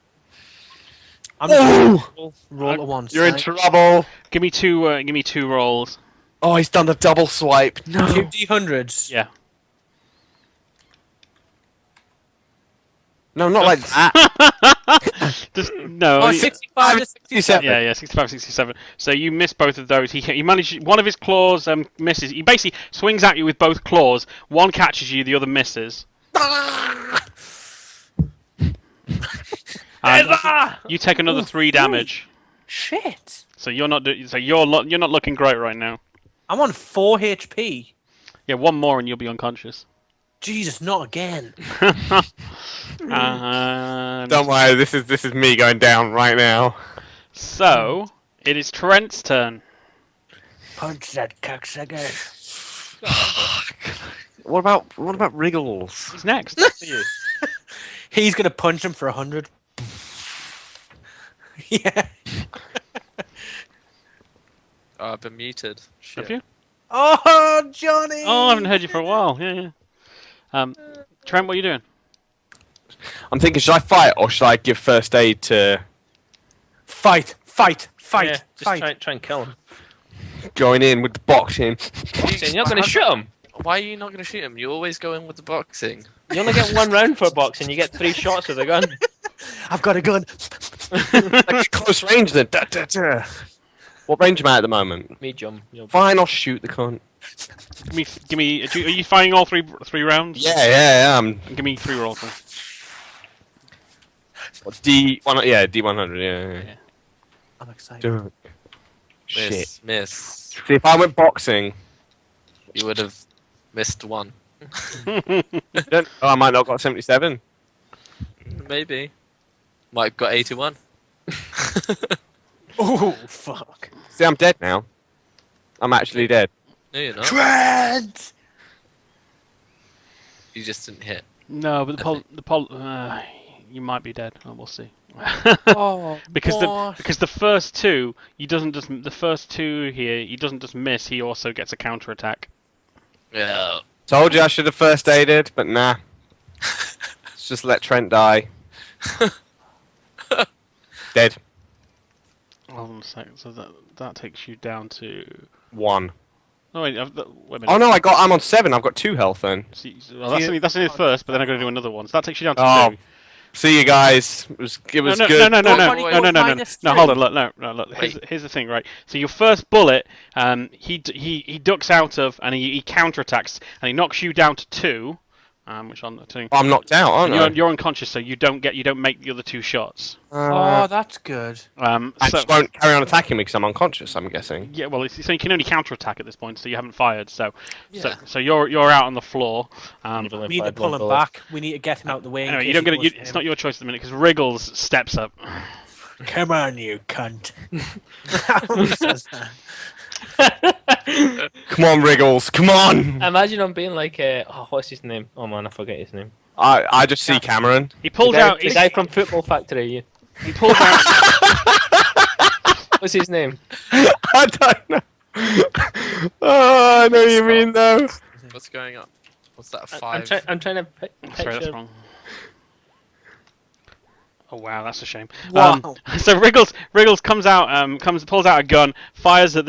I'm just gonna roll to one You're in side. trouble. Give me two. Give me 2 rolls. Oh, he's done the double swipe. No. 2d100s. Yeah. No, not like that. Just no. Oh, you- 65 to 67. Yeah, 65, 67. So you miss both of those. He managed. One of his claws misses. He basically swings at you with both claws. One catches you, the other misses. And you take another 3 damage. Shit. So you're not. You're not looking great right now. I'm on 4 HP. Yeah, one more and you'll be unconscious. Jesus, not again. And Don't worry, this is me going down right now. so it is Trent's turn. Punch that cocksucker. What about Wriggles? He's next. He's gonna punch him for 100. Yeah. Oh, I've been muted. Shit. Have you? Oh, Johnny. Oh, I haven't heard you for a while. Yeah. Trent, what are you doing? I'm thinking, should I fight or should I give first aid to Fight. Yeah, just try and kill him. going in with the boxing? Boxing, you're not going to shoot him. Why are you not going to shoot him? You always go in with the boxing. You only get 1 round for boxing. You get 3 shots with a gun. I've got a gun. Like close range then. Da, da, da. What range am I at the moment? Medium. You'll- Fine, I'll shoot the cunt. Give me. Are you fighting all three rounds? Yeah. Give me 3 rolls. Then. D1, yeah, D100, yeah. I'm excited. Dude. Shit. Miss. See, if I went boxing, You would have missed 1. I might not have got 77. Maybe. Might have got 81. Oh, fuck. See, I'm dead now. I'm actually dead. No, you're not. Trent! You just didn't hit. No, but you might be dead. Oh, we'll see. Oh, because the first 2 he doesn't just miss. He also gets a counter attack. Yeah. Told you I should have first aided, but nah. Let's just let Trent die. Dead. Hold on a second. So that takes you down to. 1. Oh wait, wait a minute. Oh no, I'm on 7. I've got 2 health then. Well, that's only the first, but then I'm going to do another one. So that takes you down to Oh, 2. see you guys. It was good. No. Wait, No, minus hold 3. on. Look. Here's the thing, right? So your first bullet, he ducks out of, and he counterattacks, and he knocks you down to 2, which I'm not doing. I'm knocked out, aren't I? You're unconscious, so you don't make the other 2 shots. Oh, that's good. I So just won't carry on attacking me because I'm unconscious, I'm guessing. yeah, well, so you can only counterattack at this point, so you haven't fired. So Yeah. so you're out on the floor. You've only We need to fired pull 1 him bullet. back. We need to get him out the way. in Anyway, case you don't he get goes for it's him. not your choice at the minute because Wriggles steps up. Come on, you cunt. Who says that? Come on, Wriggles, come on! Imagine I'm being like, what's his name? Oh man, I forget his name. I just see Cameron. He pulls out. The guy from Football Factory. He pulls out. What's his name? I don't know. Oh, I know what you mean though. What's going on? What's that, a I'm 5? trying to Sorry, that's picture. wrong. Oh wow, that's a shame. Wow. So Wriggles comes out, pulls out a gun, fires at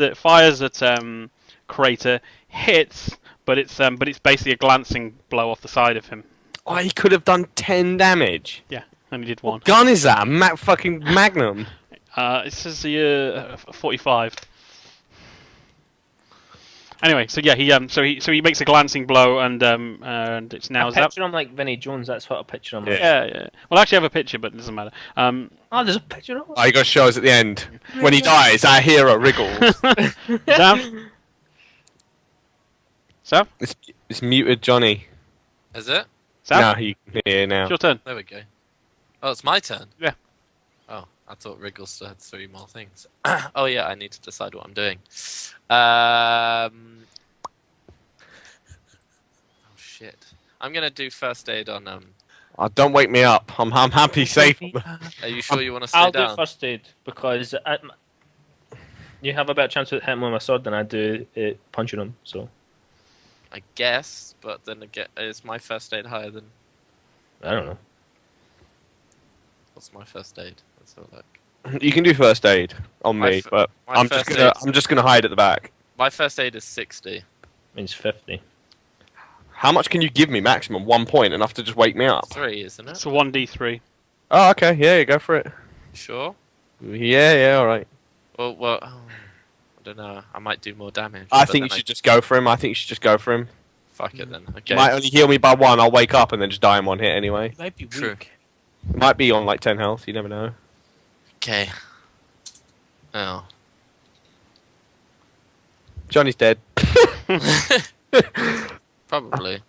Crater, hits, but it's basically a glancing blow off the side of him. Oh, he could have done 10 damage. Yeah, only did 1. What gun is that? A fucking Magnum. It says 45. Anyway, so yeah, he makes a glancing blow, and it's now I picture him like Vinnie Jones. That's what I picture him. Like. Yeah. Well, actually, I have a picture, but it doesn't matter. Oh, there's a picture of him. Oh, you got to show us at the end. When he dies, our hero Wriggles. Sam? It's muted Johnny. Is it? Sam? No, he can hear now. It's your turn. There we go. Oh, it's my turn? Yeah. Oh, I thought Wriggles still had 3 more things. Oh yeah, I need to decide what I'm doing. Oh shit. I'm gonna do first aid on Oh, don't wake me up. I'm happy safe. Are you sure you want to stay I'll down? do first aid because you have a better chance of hitting him with my sword than I do punching him. So I guess, but then again, is my first aid higher than? I don't know. What's my first aid? Let's have a look. You can do first aid on me, but I'm just gonna hide at the back. My first aid is 60. Means 50. How much can you give me maximum? 1 point enough to just wake me up? 3, isn't it? It's a 1d3. Oh, okay. Yeah, go for it. Sure. Yeah, all right. Well, I don't know. I might do more damage. I think you should just go for him. Fuck it then. Okay. You might only heal me by 1. I'll wake up and then just die in 1 hit anyway. Might be True. weak. It might be on like 10 health. You never know. Okay. Oh. Johnny's dead. Probably.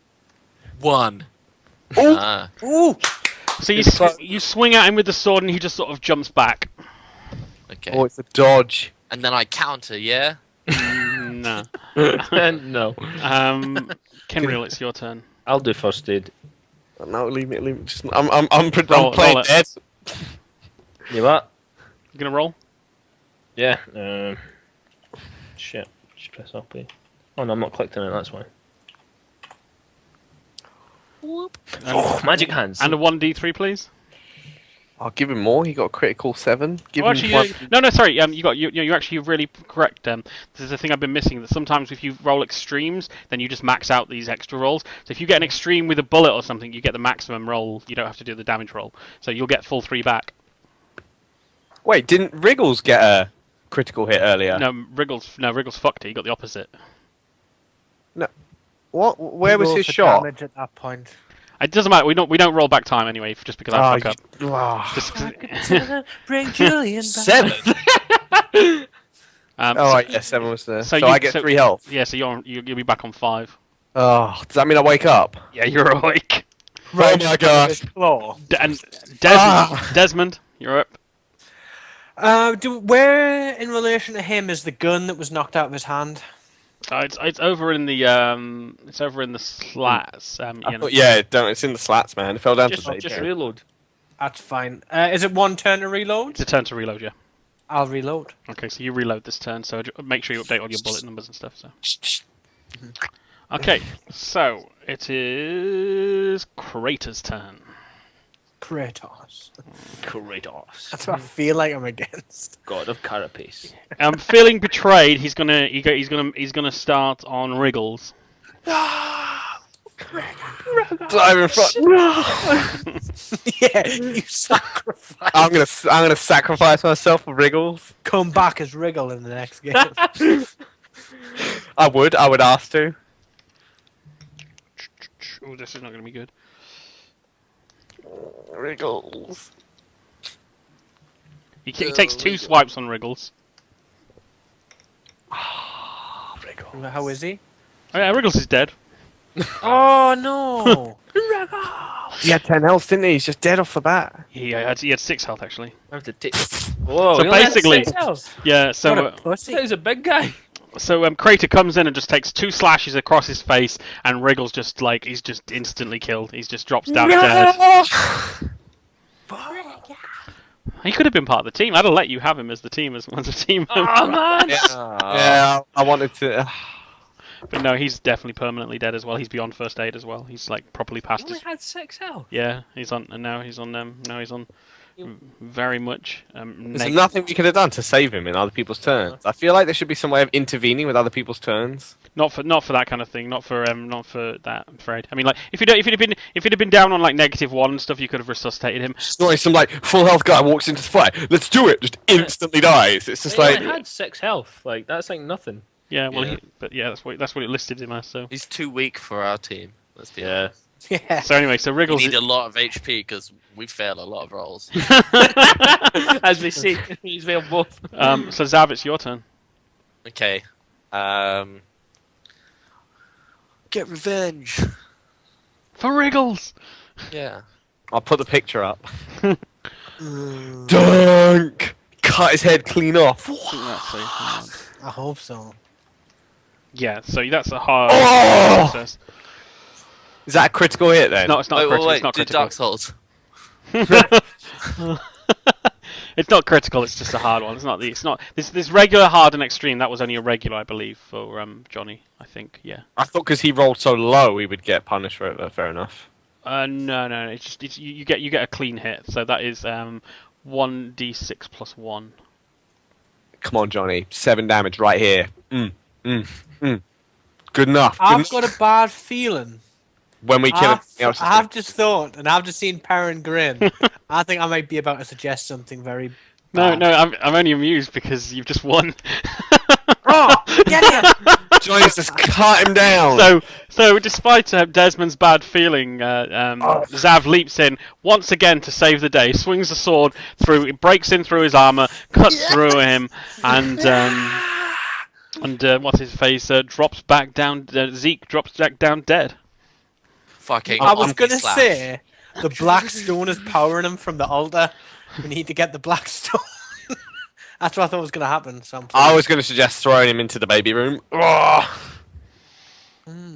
1. Ooh. Ooh! So you swing at him with the sword, and he just sort of jumps back. Okay. Oh, it's a dodge. And then I counter, yeah? No. No. Kenriel, it's your turn. I'll do first aid. No, leave me. Just, I'm Roll playing it. dead. You what? You gonna roll? Yeah. Shit. Just press up here. Oh no, I'm not clicked on it. That's why. Whoop. Oh, magic hands. And a 1d3, please. I'll give him more. He got a critical 7. Give Oh, him actually, one. no, sorry. You're actually really correct. This is the thing I've been missing. That sometimes if you roll extremes, then you just max out these extra rolls. So if you get an extreme with a bullet or something, you get the maximum roll. You don't have to do the damage roll. So you'll get full 3 back. Wait, didn't Wriggles get a critical hit earlier? No, Wriggles fucked it. He got the opposite. What? Where was Roll his for shot? damage at that point. It doesn't matter. We don't roll back time anyway, just because I fuck up. Oh. Just, Bring Julian back. 7. so, Right, yeah, 7 was there. so So, you- I get so- 3 health. yeah, so you'll be back on 5. Oh, does that mean I wake up? Yeah, you're awake. Oh my gosh. Claw. And Ah. Desmond, you're up. Where in relation to him is the gun that was knocked out of his hand? It's over in the slats. It's in the slats, man. It fell down to the Just base. reload. That's fine. Is it one turn to reload? It's a turn to reload, yeah. I'll reload. Okay, so you reload this turn, so make sure you update all your bullet numbers and stuff. So. Okay, so it is Crater's turn. Kratos. Kratos. That's what I feel like I'm against. God of Carapace. Feeling betrayed, he's gonna start on Wriggles. Dive in front. Yeah, you sacrifice. I'm gonna sacrifice myself for Wriggles. Come back as Wriggle in the next game. I would ask to. Oh, this is not gonna be good. Wriggles. He takes 2 swipes on Wriggles. Wriggles. How is he? Oh yeah, Wriggles is dead. Oh no! He had 10 health, didn't he? He's just dead off the bat. He had 6 health actually. I have to take. Whoa! So he only had basically- 6 health. Yeah, so What a pussy. He's a big guy. Crater comes in and just takes 2 slashes across his face, and Wriggles he's just instantly killed. He just drops down dead. He could have been part of the team. I'd have let you have him as the team as a team member. Oh man! Yeah, I wanted to. But no, he's definitely permanently dead as well. He's beyond first aid as well. He's like properly past He his. only had 6 health. Yeah, he's on, and now he's on. Now he's on. Very much. There's nothing we could have done to save him in other people's turns. I feel like there should be some way of intervening with other people's turns. Not for that kind of thing. Not for that. I'm afraid. I mean, like if he'd have been down on like -1 and stuff, you could have resuscitated him. Suddenly some like full health guy walks into the fight. Let's do it. Just instantly dies. It's just He like only had 6 health. Like that's like nothing. Yeah, well, Yeah. but yeah, that's what it listed him as. So. He's too weak for our team. Let's be Yeah. honest. Yeah. So anyway, so We Wriggles. need a lot of HP because we fail a lot of rolls. As we see, he's failed both. So Zav, it's your turn. Okay. Get revenge. For Wriggles. Yeah. I'll put the picture up. Dunk! Cut his head clean off. I hope so. Yeah, so that's a hard Oh! process. Is that a critical hit then? No, it's not Wait, critical. wait, It's not do critical. Dark Souls. It's not critical. It's just a hard one. It's not. It's not. This regular, hard, and extreme. That was only a regular, I believe, for Johnny. I think. Yeah. I thought because he rolled so low, he would get punished for it. But fair enough. No. It's just you get a clean hit. So that is 1d6 plus 1. Come on, Johnny. 7 damage right here. Good enough. I've got a bad feeling. When we kill him, I've just thought, and I've just seen Perrin grin. I think I might be about to suggest something very bad. No, I'm only amused because you've just won. Oh, get him! Johnny's just cut him down. So despite Desmond's bad feeling, Zav leaps in once again to save the day. Swings a sword through, it breaks in through his armor, cuts through him, and what's his face? Drops back down. Zeke drops back down dead. Fucking. I was gonna say the black stone is powering him from the altar. We need to get the black stone. That's what I thought was gonna happen. So I was going to suggest throwing him into the baby room.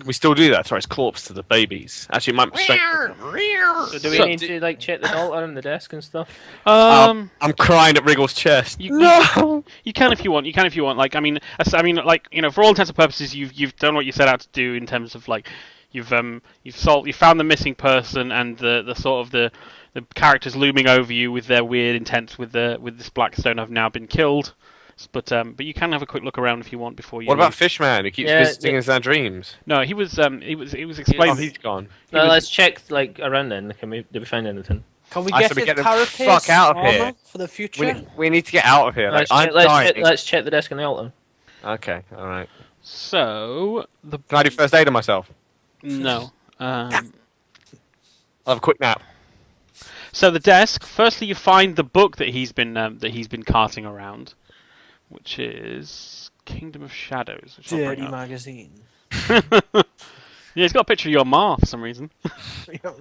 We still do that. Throw his corpse to the babies. Actually, it might be straight. So do we need to like check the altar and the desk and stuff? I'm crying at Wriggle's chest. You can if you want. You can if you want. Like I mean, like for all intents and purposes, you've done what you set out to do in terms of like you've found the missing person and the sort of the characters looming over you with their weird intents with this Blackstone have now been killed. But you can have a quick look around if you want before you. What about Fishman? He keeps visiting us in our dreams. No, he was explaining. Oh, he's gone. No, let's check like around then. Did we find anything? Can we get his carapace fuck out of here for the future? We need to get out of here. Let's check the desk and the altar. Okay, all right. So Can I do first aid on myself? No. I'll have a quick nap. So the desk. Firstly, you find the book that he's been carting around, which is Kingdom of Shadows. Which Dirty magazine. Yeah, it's got a picture of your ma for some reason.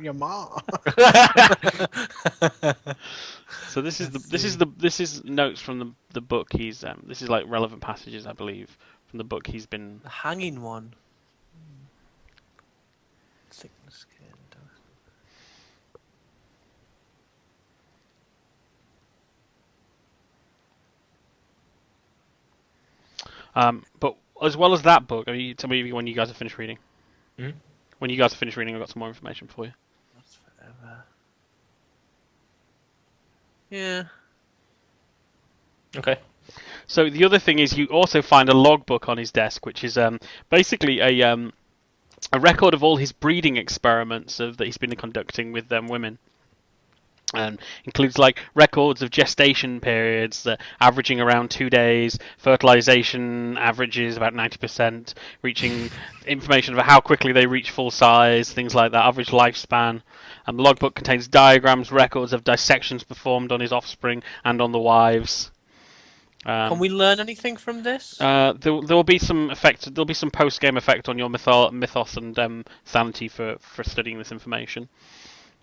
Your ma. So this is notes from the book. This is like relevant passages, I believe, from the book he's been. The hanging one. Sickness. But as well as that book, tell me when you guys have finished reading. Hmm? When you guys have finished reading, I've got some more information for you. That's forever. Yeah. Okay. So the other thing is you also find a logbook on his desk, which is basically a record of all his breeding experiments that he's been conducting with women. Includes like records of gestation periods averaging around 2 days, fertilization averages about 90%, reaching information about how quickly they reach full size, things like that, average lifespan. And the logbook contains diagrams, records of dissections performed on his offspring and on the wives. Can we learn anything from this? There will be some effect. There'll be some post-game effect on your mythos and sanity for studying this information.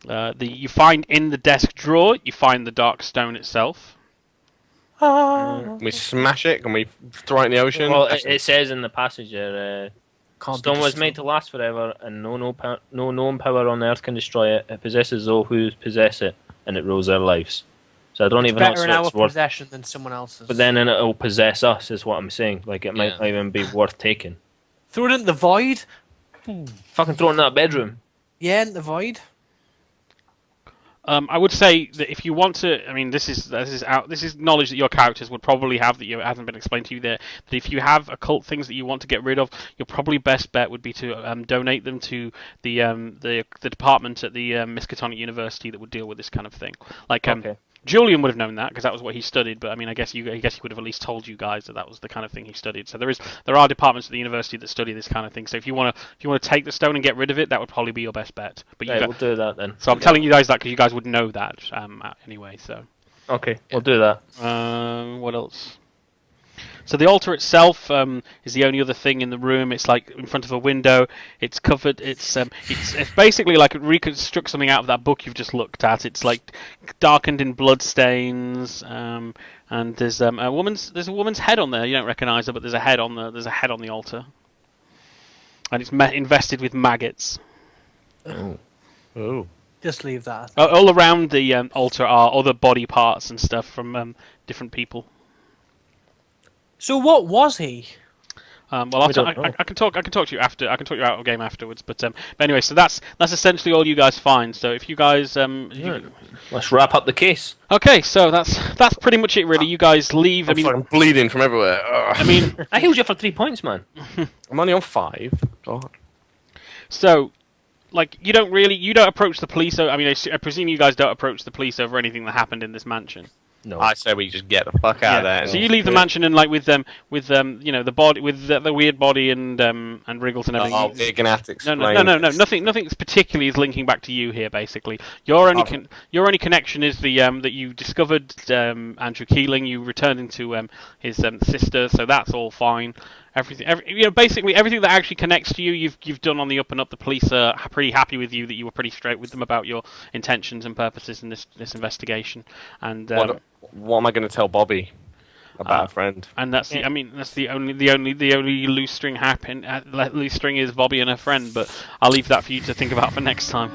You find in the desk drawer, you find the dark stone itself. We smash it and we throw it in the ocean. Well, it says in the passage there, stone was made to last forever, and no known power on earth can destroy it. It possesses those who possess it, and it rules their lives. So I don't even know better in what our it's worth. possession than someone else's. But then it'll possess us, is what I'm saying. Like it might not even be worth taking. Throw it in the void. Fucking throw it in that bedroom. Yeah, in the void. I would say that if you want to, I mean, this is knowledge that your characters would probably have that hasn't been explained to you there. That if you have occult things that you want to get rid of, your probably best bet would be to donate them to the department at the Miskatonic University that would deal with this kind of thing. Like Julian would have known that because that was what he studied. But I mean, I guess he would have at least told you guys that was the kind of thing he studied. So there are departments at the university that study this kind of thing. So if you want to take the stone and get rid of it, that would probably be your best bet. But we'll do that then. So I'm telling you guys that because you guys would know that anyway. So okay, we'll do that. What else? So the altar itself is the only other thing in the room. It's like in front of a window. It's covered. It's basically like it reconstructs something out of that book you've just looked at. It's like darkened in blood stains. And there's a woman's head on there. You don't recognise her, but there's a head on the altar. And it's invested with maggots. Oh. Just leave that. All around the altar are other body parts and stuff from different people. So what was he? Well, I can talk to you after. I can talk you out of game afterwards. But anyway, so that's essentially all you guys find. So if you guys let's wrap up the case. Okay, so that's pretty much it, really. You guys leave. I'm bleeding from everywhere. Ugh. I mean, I healed you for 3 points, man. I'm only on 5. God. So, like, you don't approach the police. I mean, I presume you guys don't approach the police over anything that happened in this mansion. No. I say we just get the fuck out of there. So you leave the mansion and, like, with the body, with the weird body and wriggles and everything. Oh, we're gonna have to explain. No. Nothing particularly is linking back to you here. Basically, your only connection is the that you discovered Andrew Keeling. You returned into his sister, so that's all fine. Basically everything that actually connects to you, you've done on the up and up. The police are pretty happy with you that you were pretty straight with them about your intentions and purposes in this investigation. And what am I going to tell Bobby about a friend? And that's the only loose string is Bobby and her friend. But I'll leave that for you to think about for next time.